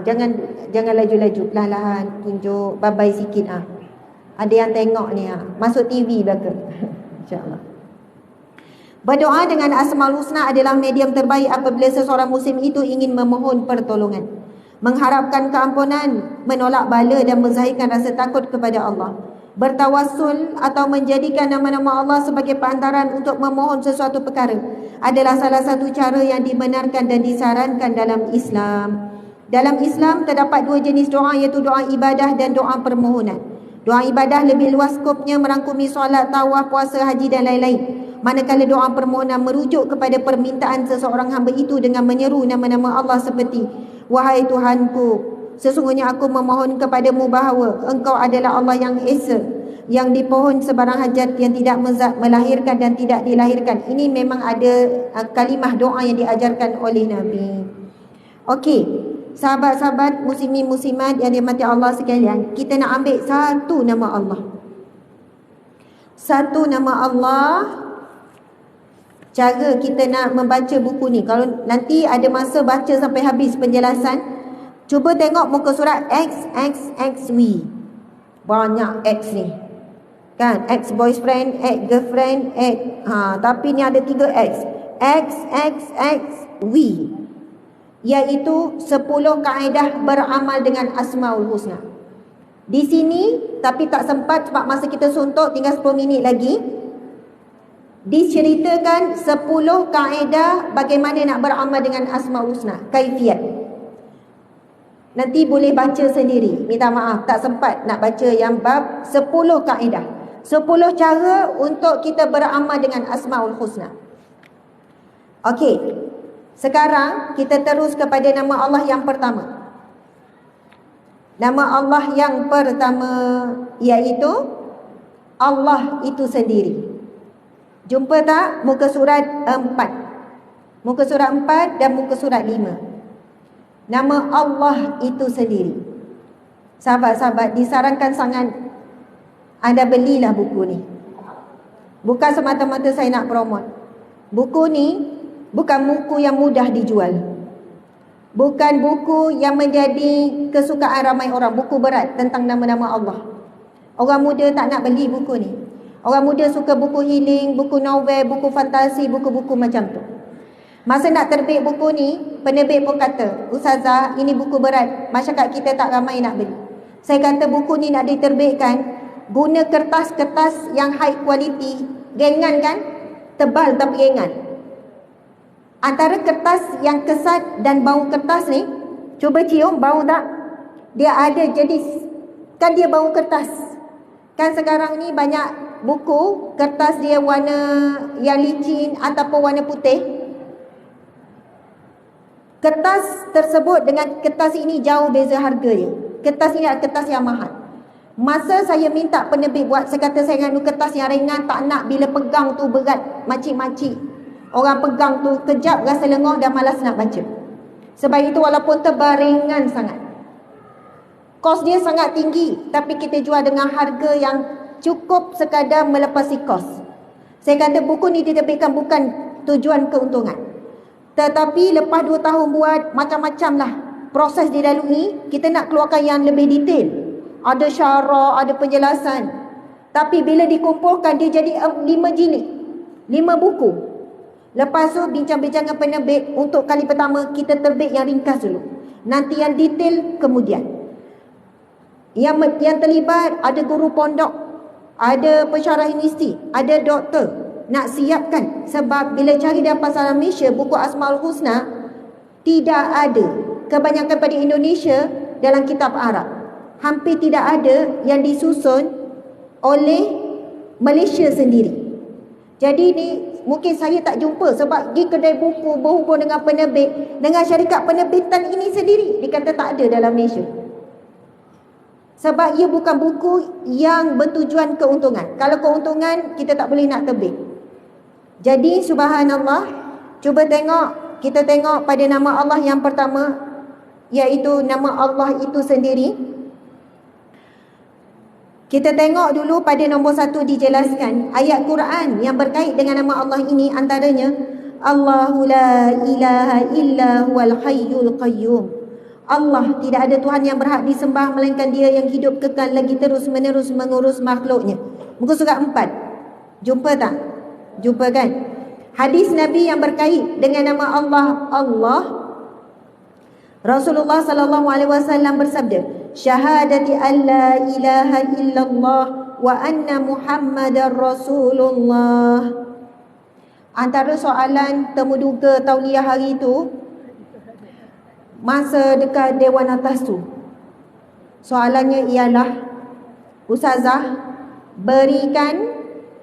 Jangan laju-laju, perlahan-lahan tunjuk, babai sikit. Ada yang tengok ni, masuk TV belaka. InsyaAllah. Berdoa dengan Asmaul Husna adalah medium terbaik apabila seseorang muslim itu ingin memohon pertolongan, mengharapkan keampunan, menolak bala dan menzahirkan rasa takut kepada Allah. Bertawassul atau menjadikan nama-nama Allah sebagai perantaran untuk memohon sesuatu perkara adalah salah satu cara yang dibenarkan dan disarankan dalam Islam. Dalam Islam terdapat dua jenis doa, iaitu doa ibadah dan doa permohonan. Doa ibadah lebih luas skopnya, merangkumi solat, tawaf, puasa, haji dan lain-lain. Manakala doa permohonan merujuk kepada permintaan seseorang hamba itu dengan menyeru nama-nama Allah seperti, wahai Tuhanku, sesungguhnya aku memohon kepadamu bahawa Engkau adalah Allah yang Esa, yang dipohon sebarang hajat, yang tidak melahirkan dan tidak dilahirkan. Ini memang ada kalimah doa yang diajarkan oleh Nabi. Okey, sahabat-sahabat muslimin muslimat yang dirahmati Allah sekalian, kita nak ambil satu nama Allah. Satu nama Allah. Cara kita nak membaca buku ni, kalau nanti ada masa baca sampai habis penjelasan, cuba tengok muka surat XXXV. Banyak X ni, kan? Ex boyfriend, ex girlfriend, tapi ni ada 3 X. XXXV, iaitu 10 kaedah beramal dengan Asmaul Husna. Di sini, tapi tak sempat sebab masa kita suntuk tinggal 10 minit lagi, diceritakan 10 kaedah bagaimana nak beramal dengan Asmaul Husna, kaifiat. Nanti boleh baca sendiri. Minta maaf tak sempat nak baca yang bab 10 kaedah, 10 cara untuk kita beramal dengan Asmaul Husna. Okey, sekarang kita terus kepada nama Allah yang pertama. Nama Allah yang pertama iaitu Allah itu sendiri. Jumpa tak muka surat 4? Muka surat 4 dan muka surat 5. Nama Allah itu sendiri. Sahabat-sahabat, disarankan sangat anda belilah buku ni. Bukan semata-mata saya nak promote. Buku ni bukan buku yang mudah dijual. Bukan buku yang menjadi kesukaan ramai orang. Buku berat tentang nama-nama Allah. Orang muda tak nak beli buku ni. Orang muda suka buku healing, buku novel, buku fantasi, buku-buku macam tu. Masa nak terbit buku ni, penerbit pun kata, Ustazah, ini buku berat, masyarakat kita tak ramai nak beli. Saya kata buku ni nak diterbitkan, guna kertas-kertas yang high quality, gengan kan? Tebal tapi gengan. Antara kertas yang kesat dan bau kertas ni, cuba cium bau tak? Dia ada jenis, kan dia bau kertas. Kan sekarang ni banyak buku kertas dia warna yang licin ataupun warna putih. Kertas tersebut dengan kertas ini jauh beza harga dia. Kertas ini adalah kertas yang mahal. Masa saya minta penerbit buat, saya kata saya nak kertas yang ringan, tak nak bila pegang tu berat, macik-macik. Orang pegang tu kejap rasa lengoh dan malas nak baca. Sebab itu walaupun tebal, ringan sangat. Kos dia sangat tinggi, tapi kita jual dengan harga yang cukup sekadar melepasi kos. Saya kata buku ni diterbitkan bukan tujuan keuntungan, tetapi lepas 2 tahun buat, macam-macam lah proses dilalui. Kita nak keluarkan yang lebih detail, ada syarah, ada penjelasan. Tapi bila dikumpulkan, dia jadi 5 jilid, 5 buku. Lepas tu bincang-bincang penerbit. Untuk kali pertama kita terbit yang ringkas dulu, nanti yang detail kemudian. Yang terlibat ada guru pondok, ada pensyarah universiti, ada doktor. Nak siapkan. Sebab bila cari dalam pasaran Malaysia, buku Asmaul Husna tidak ada. Kebanyakan pada Indonesia dalam kitab Arab. Hampir tidak ada yang disusun oleh Malaysia sendiri. Jadi ni mungkin saya tak jumpa, sebab di kedai buku berhubung dengan penerbit, dengan syarikat penerbitan ini sendiri, dia kata tak ada dalam Malaysia. Sebab ia bukan buku yang bertujuan keuntungan. Kalau keuntungan, kita tak boleh nak terbit. Jadi subhanallah, cuba tengok, kita tengok pada nama Allah yang pertama, iaitu nama Allah itu sendiri. Kita tengok dulu pada nombor 1 dijelaskan ayat Quran yang berkait dengan nama Allah ini, antaranya Allahu la ilaha illa huwal hayyul qayyum. Allah, tidak ada Tuhan yang berhak disembah melainkan Dia yang hidup kekal lagi terus menerus mengurus makhluknya. Muka surat 4. Jumpa tak? Jumpa kan? Hadis Nabi yang berkait dengan nama Allah. Rasulullah sallallahu alaihi wasallam bersabda, syahadati an la ilaha illallah wa anna Muhammadar Rasulullah. Antara soalan temuduga tauliah hari itu, masa dekat Dewan Atas tu, soalannya ialah, Ustazah, berikan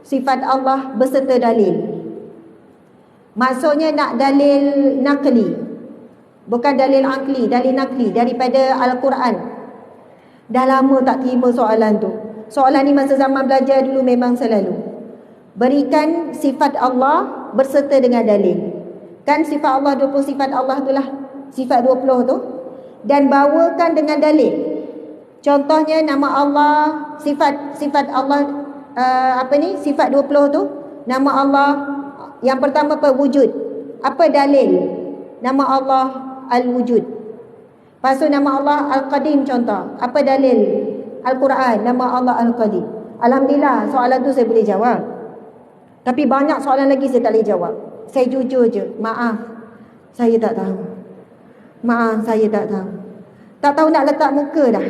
sifat Allah beserta dalil. Maksudnya nak dalil nakli, bukan dalil akli, dalil nakli daripada Al-Quran. Dah lama tak terima soalan tu. Soalan ni masa zaman belajar dulu memang selalu. Berikan sifat Allah berserta dengan dalil. Kan sifat Allah 20 sifat Allah tu lah, sifat 20 tu. Dan bawakan dengan dalil. Contohnya nama Allah, sifat Allah sifat 20 tu, nama Allah yang pertama apa? Wujud. Apa dalil? Nama Allah Al-Wujud. Lepas tu nama Allah Al-Qadim contoh. Apa dalil? Al-Quran, nama Allah Al-Qadim. Alhamdulillah soalan tu saya boleh jawab. Tapi banyak soalan lagi saya tak boleh jawab. Saya jujur je, maaf, saya tak tahu. Maaf, saya tak tahu. Tak tahu nak letak muka dah.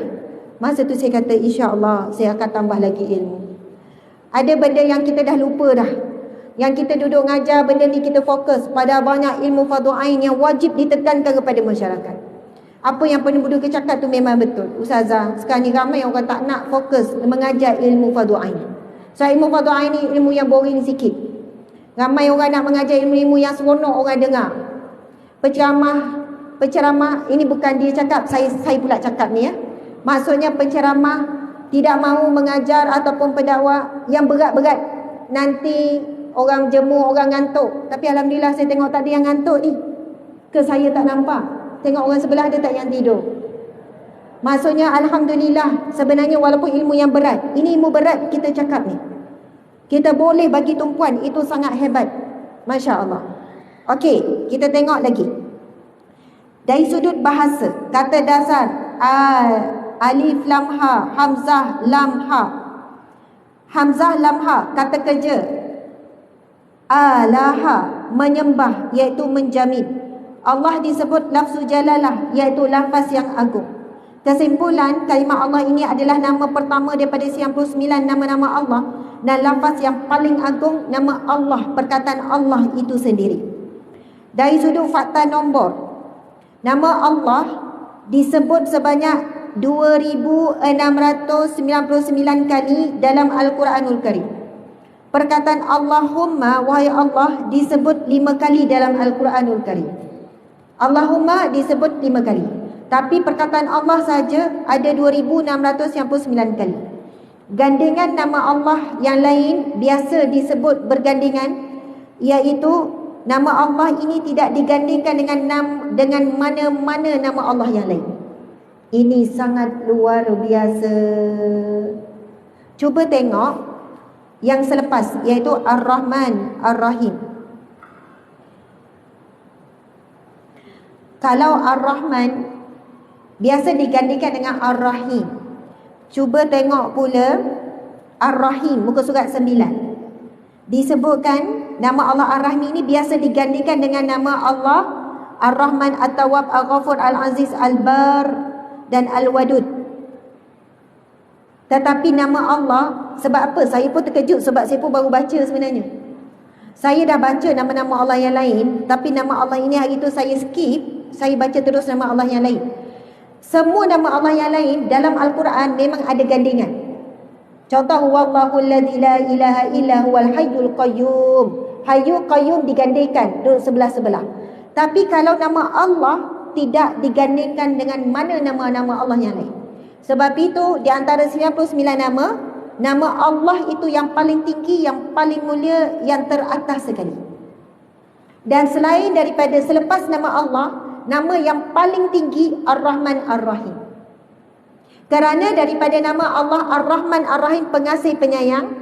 Masa tu saya kata insya-Allah saya akan tambah lagi ilmu. Ada benda yang kita dah lupa dah. Yang kita duduk ngajar, benda ni kita fokus pada banyak ilmu fardu ain yang wajib ditekankan kepada masyarakat. Apa yang penduduk cakap tu memang betul. Ustazah, sekarang ni ramai orang tak nak fokus mengajar ilmu fardu ain. So ilmu fardu ain ni ilmu yang boring sikit. Ramai orang nak mengajar ilmu-ilmu yang seronok orang dengar. Penceramah ini bukan dia cakap, saya pula cakap ni ya. Maksudnya penceramah tidak mahu mengajar ataupun pendakwah yang berat-berat. Nanti orang jemu, orang ngantuk. Tapi alhamdulillah saya tengok tak ada yang ngantuk ni. Ke saya tak nampak. Tengok orang sebelah ada tak yang tidur. Maksudnya alhamdulillah, sebenarnya walaupun ilmu yang berat, ini ilmu berat kita cakap ni, kita boleh bagi tumpuan, itu sangat hebat. Masya Allah. Okey, kita tengok lagi. Dari sudut bahasa, kata dasar alif lam ha, hamzah lam ha. Hamzah lam ha, kata kerja alaha, menyembah, iaitu menjamin. Allah disebut lafzu jalalah, iaitu lafaz yang agung. Kesimpulan, kalimah Allah ini adalah nama pertama daripada 99 nama-nama Allah, dan lafaz yang paling agung nama Allah, perkataan Allah itu sendiri. Dari sudut fakta nombor, nama Allah disebut sebanyak 2699 kali dalam Al-Quranul Karim. Perkataan Allahumma, wahai Allah, disebut 5 kali dalam Al-Quranul Karim. Allahumma disebut 5 kali. Tapi perkataan Allah saja ada 2699 kali. Gandengan nama Allah yang lain biasa disebut bergandengan, iaitu nama Allah ini tidak digandingkan dengan mana-mana nama Allah yang lain. Ini sangat luar biasa. Cuba tengok yang selepas, iaitu Ar-Rahman Ar-Rahim. Kalau Ar-Rahman biasa digandingkan dengan Ar-Rahim. Cuba tengok pula Ar-Rahim, muka surat 9. Disebutkan nama Allah Ar-Rahim ini biasa digantikan dengan nama Allah Ar-Rahman, At-Tawwab, Al-Ghafur, Al-Aziz, Al-Bar dan Al-Wadud. Tetapi nama Allah, sebab apa? Saya pun terkejut sebab saya pun baru baca sebenarnya. Saya dah baca nama-nama Allah yang lain, tapi nama Allah ini hari itu saya skip, saya baca terus nama Allah yang lain. Semua nama Allah yang lain dalam Al-Quran memang ada gandingan. Contoh, wallahu alladzi la ilaha illa huwal hayyul qayyum. Hayyu qayyum digandingkan, duduk sebelah-sebelah. Tapi kalau nama Allah tidak digandingkan dengan mana nama-nama Allah yang lain. Sebab itu di antara 99 nama Allah itu yang paling tinggi, yang paling mulia, yang teratas sekali. Dan selain daripada selepas nama Allah, nama yang paling tinggi Ar-Rahman Ar-Rahim. Kerana daripada nama Allah Ar-Rahman Ar-Rahim, pengasih penyayang,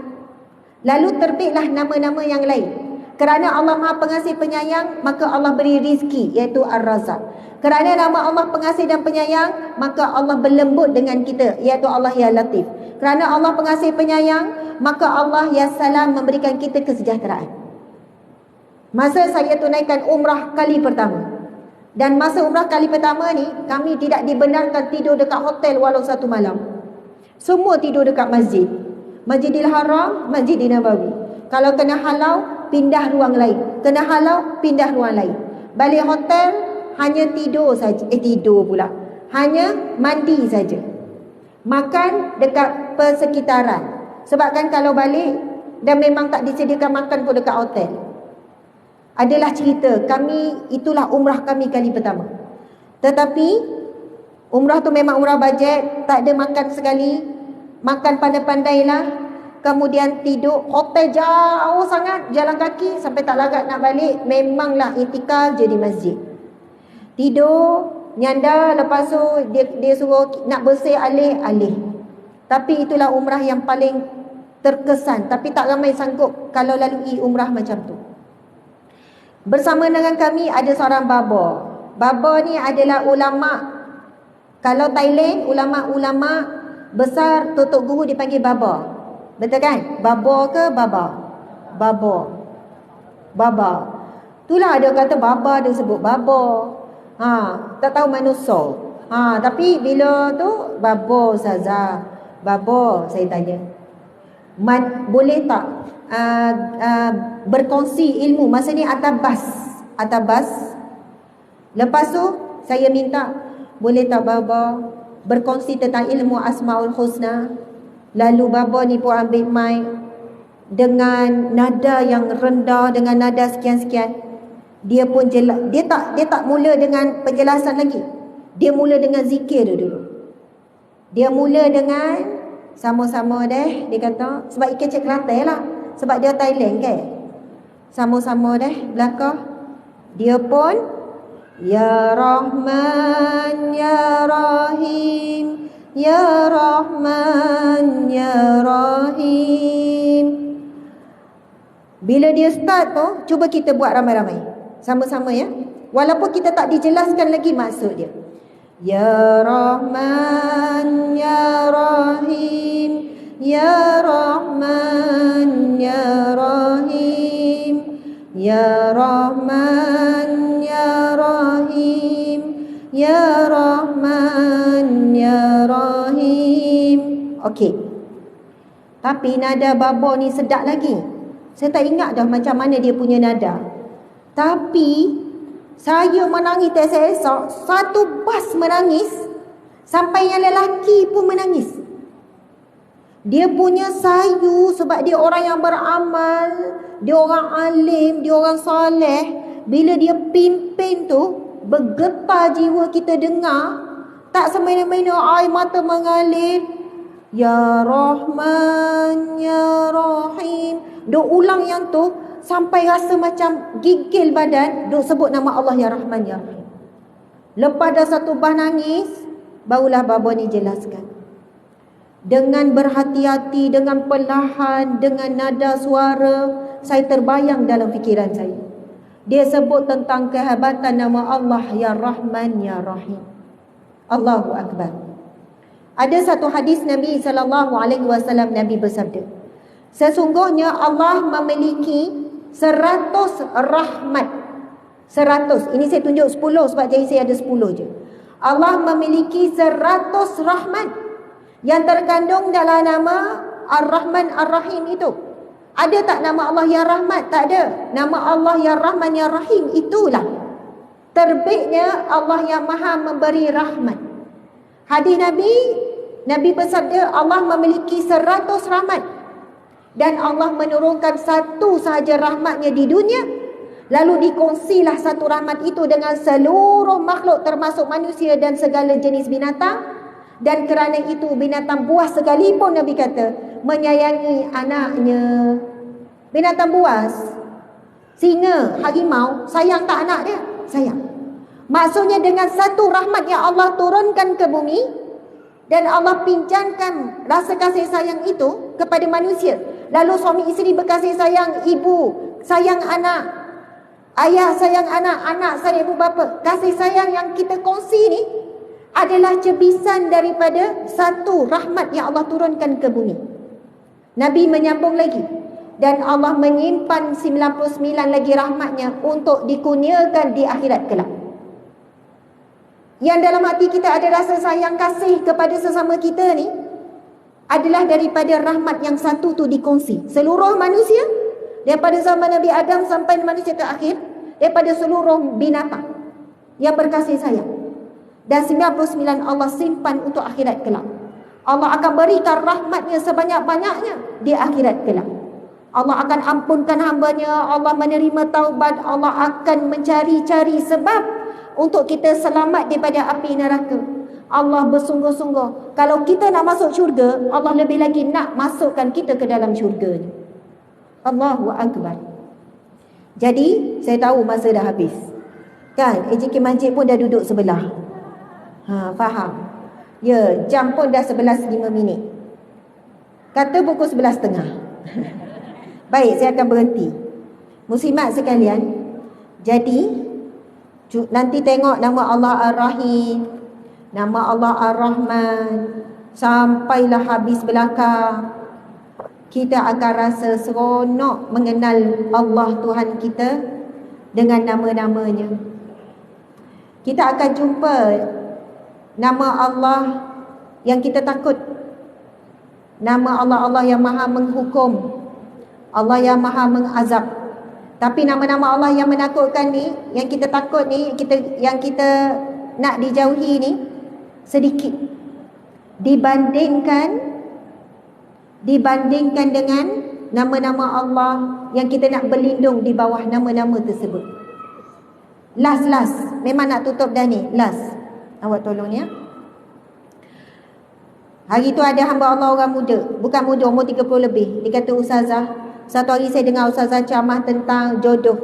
lalu terbitlah nama-nama yang lain. Kerana Allah Maha Pengasih Penyayang, maka Allah beri rizki, iaitu Ar-Razak. Kerana nama Allah Pengasih dan Penyayang, maka Allah berlembut dengan kita, iaitu Allah Ya Latif. Kerana Allah Pengasih Penyayang, maka Allah Ya Salam, memberikan kita kesejahteraan. Masa saya tunaikan umrah kali pertama, dan masa umrah kali pertama ni, kami tidak dibenarkan tidur dekat hotel walau satu malam. Semua tidur dekat masjid. Masjidil Haram, Masjidil Nabawi. Kalau kena halau, pindah ruang lain. Kena halau, pindah ruang lain. Balik hotel, hanya tidur saja. Tidur pula. Hanya mandi saja. Makan dekat persekitaran. Sebab kan kalau balik, dan memang tak disediakan makan pun dekat hotel. Adalah cerita kami, itulah umrah kami kali pertama. Tetapi umrah tu memang umrah bajet, tak ada makan sekali, makan pandai-pandailah. Kemudian tidur, hotel jauh sangat, jalan kaki sampai tak larat nak balik. Memanglah itikaf je di masjid. Tidur, nyanda, lepas tu dia suruh nak bersih alih-alih. Tapi itulah umrah yang paling terkesan. Tapi tak ramai sanggup kalau lalui umrah macam tu. Bersama dengan kami ada seorang baba. Baba ni adalah ulama. Kalau Thailand, ulama-ulama besar, tutup guru dipanggil baba. Betul kan? Baba ke baba? Baba. Baba. Itulah ada kata baba, dia sebut baba. Tak tahu manusia. Tapi bila tu baba ustazah. Baba, saya tanya. Boleh tak berkongsi ilmu? Masa ni atabas. Lepas tu saya minta, boleh tak baba berkongsi tentang ilmu Asmaul Husna? Lalu baba ni pun ambil mic dengan nada yang rendah, dengan nada sekian-sekian. Dia pun dia tak mula dengan penjelasan lagi. Dia mula dengan zikir dulu. Dia mula dengan sama-sama deh, dia kata, sebab ikan cek Kelantan lah, sebab dia Thailand kan. Sama-sama deh belakang. Dia pun Ya Rahman Ya Rahim, Ya Rahman Ya Rahim. Bila dia start tu, cuba kita buat ramai-ramai sama-sama ya. Walaupun kita tak dijelaskan lagi maksud dia. Ya Rahman Ya Rahim, Ya Rahman Ya Rahim, Ya Rahman Ya Rahim, Ya Rahman Ya Rahim. Okey. Tapi nada baba ni sedap lagi. Saya tak ingat dah macam mana dia punya nada. Tapi saya menangis tak esok. Satu bas menangis. Sampai yang lelaki pun menangis. Dia punya sayu sebab dia orang yang beramal. Dia orang alim. Dia orang soleh. Bila dia pimpin tu, bergetar jiwa kita dengar. Tak semena-mena air mata mengalir. Ya Rahman Ya Rahim. Dia ulang yang tu sampai rasa macam gigil badan. Duk sebut nama Allah Ya Rahman Ya Rahim. Lepas dah satu bah nangis, barulah baba ni jelaskan. Dengan berhati-hati, dengan perlahan, dengan nada suara, saya terbayang dalam fikiran saya. Dia sebut tentang kehebatan nama Allah Ya Rahman Ya Rahim. Allahu Akbar. Ada satu hadis Nabi SAW, Nabi bersabda, Sesungguhnya Allah memiliki 100 rahmat. 100. Ini saya tunjuk 10 sebab jadi saya ada 10 je. Allah memiliki 100 rahmat yang terkandung dalam nama Ar-Rahman Ar-Rahim itu. Ada tak nama Allah yang rahmat? Tak ada. Nama Allah yang Rahman yang Rahim itulah terbitnya Allah yang Maha memberi rahmat. Hadis Nabi bersabda Allah memiliki 100 rahmat dan Allah menurunkan satu sahaja rahmatnya di dunia. Lalu dikongsilah satu rahmat itu dengan seluruh makhluk termasuk manusia dan segala jenis binatang. Dan kerana itu binatang buas sekalipun Nabi kata menyayangi anaknya. Binatang buas, singa, harimau, sayang tak anak dia? Sayang. Maksudnya dengan satu rahmat yang Allah turunkan ke bumi dan Allah pinjamkan rasa kasih sayang itu kepada manusia. Lalu suami isteri berkasih sayang, ibu sayang anak, ayah sayang anak, anak sayang ibu bapa. Kasih sayang yang kita kongsi ni adalah cebisan daripada satu rahmat yang Allah turunkan ke bumi. Nabi menyambung lagi, dan Allah menyimpan 99 lagi rahmatnya untuk dikurniakan di akhirat kelak. Yang dalam hati kita ada rasa sayang kasih kepada sesama kita ni adalah daripada rahmat yang satu tu dikongsi. Seluruh manusia, daripada zaman Nabi Adam sampai manusia terakhir, daripada seluruh binatang yang berkasih sayang. Dan 99 Allah simpan untuk akhirat kelak. Allah akan berikan rahmatnya sebanyak-banyaknya di akhirat kelak. Allah akan ampunkan hambanya, Allah menerima taubat, Allah akan mencari-cari sebab untuk kita selamat daripada api neraka. Allah bersungguh-sungguh. Kalau kita nak masuk syurga, Allah lebih lagi nak masukkan kita ke dalam syurga. Allahu Akbar. Jadi, saya tahu masa dah habis. Kan, AJK Masjid pun dah duduk sebelah. Faham? Ya, jam pun dah 11.05. Kata pukul 11.30. Baik, saya akan berhenti. Muslimat sekalian, jadi nanti tengok nama Allah Ar-Rahim, nama Allah Ar-Rahman, sampailah habis belakang, kita akan rasa seronok mengenal Allah Tuhan kita dengan nama-namanya. Kita akan jumpa nama Allah yang kita takut, nama Allah yang maha menghukum, Allah yang maha mengazab. Tapi nama-nama Allah yang menakutkan ni, yang kita takut ni, yang kita nak dijauhi ni sedikit dibandingkan dengan nama-nama Allah yang kita nak berlindung di bawah nama-nama tersebut. Last, memang nak tutup dah ni. Last, awak tolong ya. Hari tu ada hamba Allah orang muda, bukan muda, umur 30 lebih. Dia kata, Ustazah, satu hari saya dengar Ustazah ceramah tentang jodoh.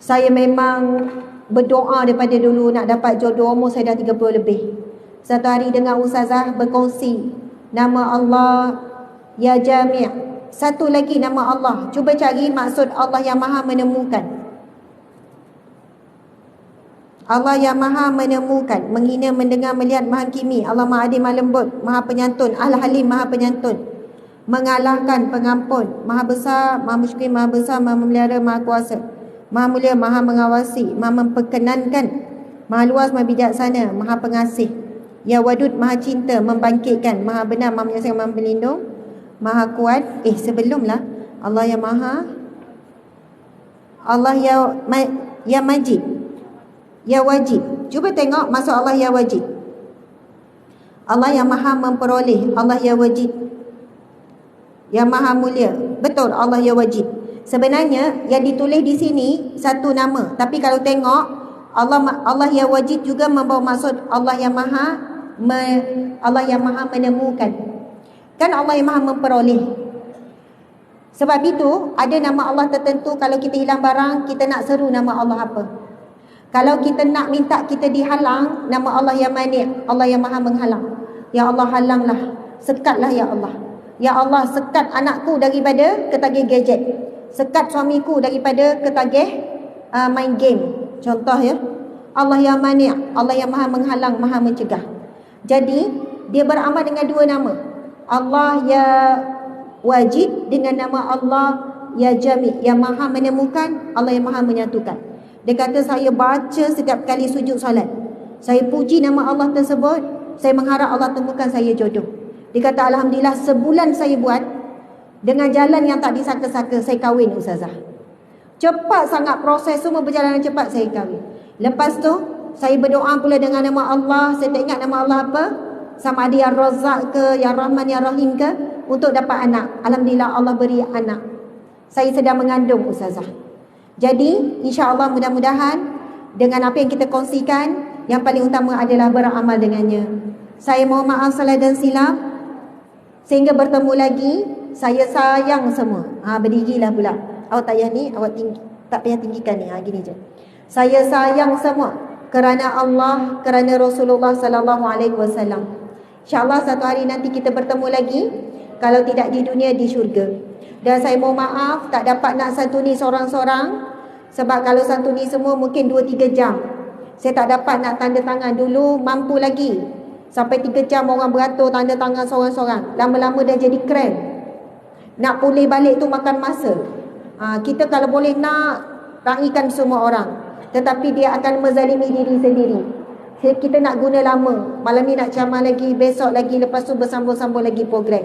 Saya memang berdoa daripada dulu nak dapat jodoh, umur saya dah 30 lebih. Satu hari dengar Ustazah berkongsi nama Allah Ya Jami'. Satu lagi nama Allah, cuba cari maksud Allah yang maha menemukan. Allah yang maha menemukan, menghina, mendengar, melihat, menghakimi. Allah maha adil, maha lembut, maha penyantun. Al-Halim, maha penyantun, mengalahkan, pengampun, maha besar, maha musyrik, maha besar, maha memelihara, maha kuasa, maha mulia, maha mengawasi, maha memperkenankan, maha luas, maha bijaksana, maha pengasih. Ya Wadud, maha cinta, membangkitkan, maha benar, maha menyelesaikan, maha pelindung, maha kuat. Sebelumlah Allah yang maha, Allah ya Majid, Ya Wajid. Cuba tengok maksud Allah Ya Wajid. Allah yang maha memperoleh, Allah Ya Wajid, yang maha mulia. Betul, Allah Ya Wajid. Sebenarnya yang ditulis di sini satu nama, tapi kalau tengok Allah Ya Wajid juga membawa maksud Allah yang maha menemukan. Kan Allah yang maha memperoleh. Sebab itu ada nama Allah tertentu, kalau kita hilang barang, kita nak seru nama Allah apa? Kalau kita nak minta kita dihalang, nama Allah yang mani', Allah yang maha menghalang. Ya Allah, halanglah, sekatlah ya Allah. Ya Allah, sekat anakku daripada ketagih gadget, sekat suamiku daripada ketagih main game. Contoh ya. Allah yang mani', Allah yang maha menghalang, maha mencegah. Jadi dia beramal dengan dua nama. Allah Wajid dengan nama Allah Ya Jami', yang maha menemukan, Allah yang maha menyatukan. Dia kata saya baca setiap kali sujud solat, saya puji nama Allah tersebut, saya mengharap Allah temukan saya jodoh. Dia kata alhamdulillah sebulan saya buat, dengan jalan yang tak disangka-sangka saya kahwin Ustazah. Cepat sangat proses, semua berjalan cepat, saya kahwin. Lepas tu saya berdoa pula dengan nama Allah. Saya tak ingat nama Allah apa, sama ada yang Razak ke, yang Rahman, yang Rahim ke, untuk dapat anak. Alhamdulillah Allah beri anak. Saya sedang mengandung Ustazah. Jadi insya-Allah mudah-mudahan dengan apa yang kita kongsikan, yang paling utama adalah beramal dengannya. Saya mohon maaf salah dan silap. Sehingga bertemu lagi. Saya sayang semua. Berdirilah pula. Awak tak payah ni, awak tinggi, tak payah tinggikan ni. Gini je. Saya sayang semua kerana Allah, kerana Rasulullah sallallahu alaihi wasallam. Insya-Allah satu hari nanti kita bertemu lagi. Kalau tidak di dunia, di syurga. Dan saya mohon maaf tak dapat nak santuni seorang-seorang, sebab kalau santuni semua mungkin 2-3 jam. Saya tak dapat nak tanda tangan dulu, mampu lagi sampai 3 jam orang beratur tanda tangan seorang-seorang. Lama-lama dah jadi keren. Nak pulih balik tu makan masa. Kita kalau boleh nak raikan semua orang, tetapi dia akan menzalimi diri sendiri. Kita nak guna lama, malam ni nak ceramah lagi, besok lagi, lepas tu bersambung-sambung lagi program.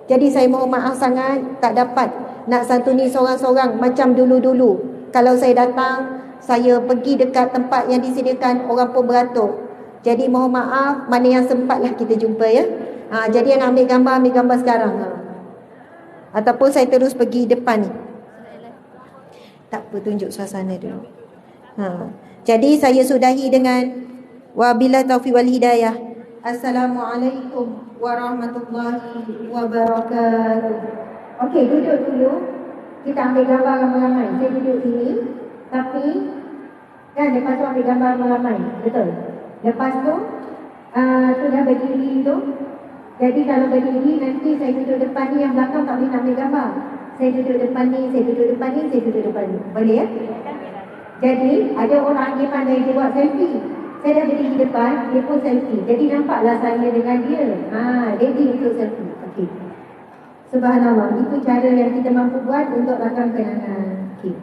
Jadi saya mohon maaf sangat tak dapat nak santuni seorang-seorang macam dulu-dulu. Kalau saya datang, saya pergi dekat tempat yang disediakan, orang pun beratur. Jadi mohon maaf, mana yang sempatlah kita jumpa ya. Jadi yang nak ambil gambar sekarang. Ataupun saya terus pergi depan ni. Tak apa, tunjuk suasana dulu. Jadi saya sudahi dengan wabillahi taufiq wal hidayah. Assalamualaikum warahmatullahi wabarakatuh. Okey, duduk dulu. Kita ambil gambar ramai-ramai. Saya duduk sini, tapi kan lepas tu ambil gambar ramai-ramai. Betul? Lepas tu sudah berdiri tu. Jadi kalau berdiri nanti saya duduk depan ni, yang belakang tak boleh nak ambil gambar. Saya duduk depan ni, saya duduk depan ni, saya duduk depan ni. Boleh ya? Jadi ada orang dia pandai, dia buat selfie. Saya dah berdiri depan, dia pun selfie. Jadi nampaklah saya dengan dia. Ready untuk selfie. Okey. Subhanallah, itu cara yang kita mampu buat untuk rakam kenangan. Okey.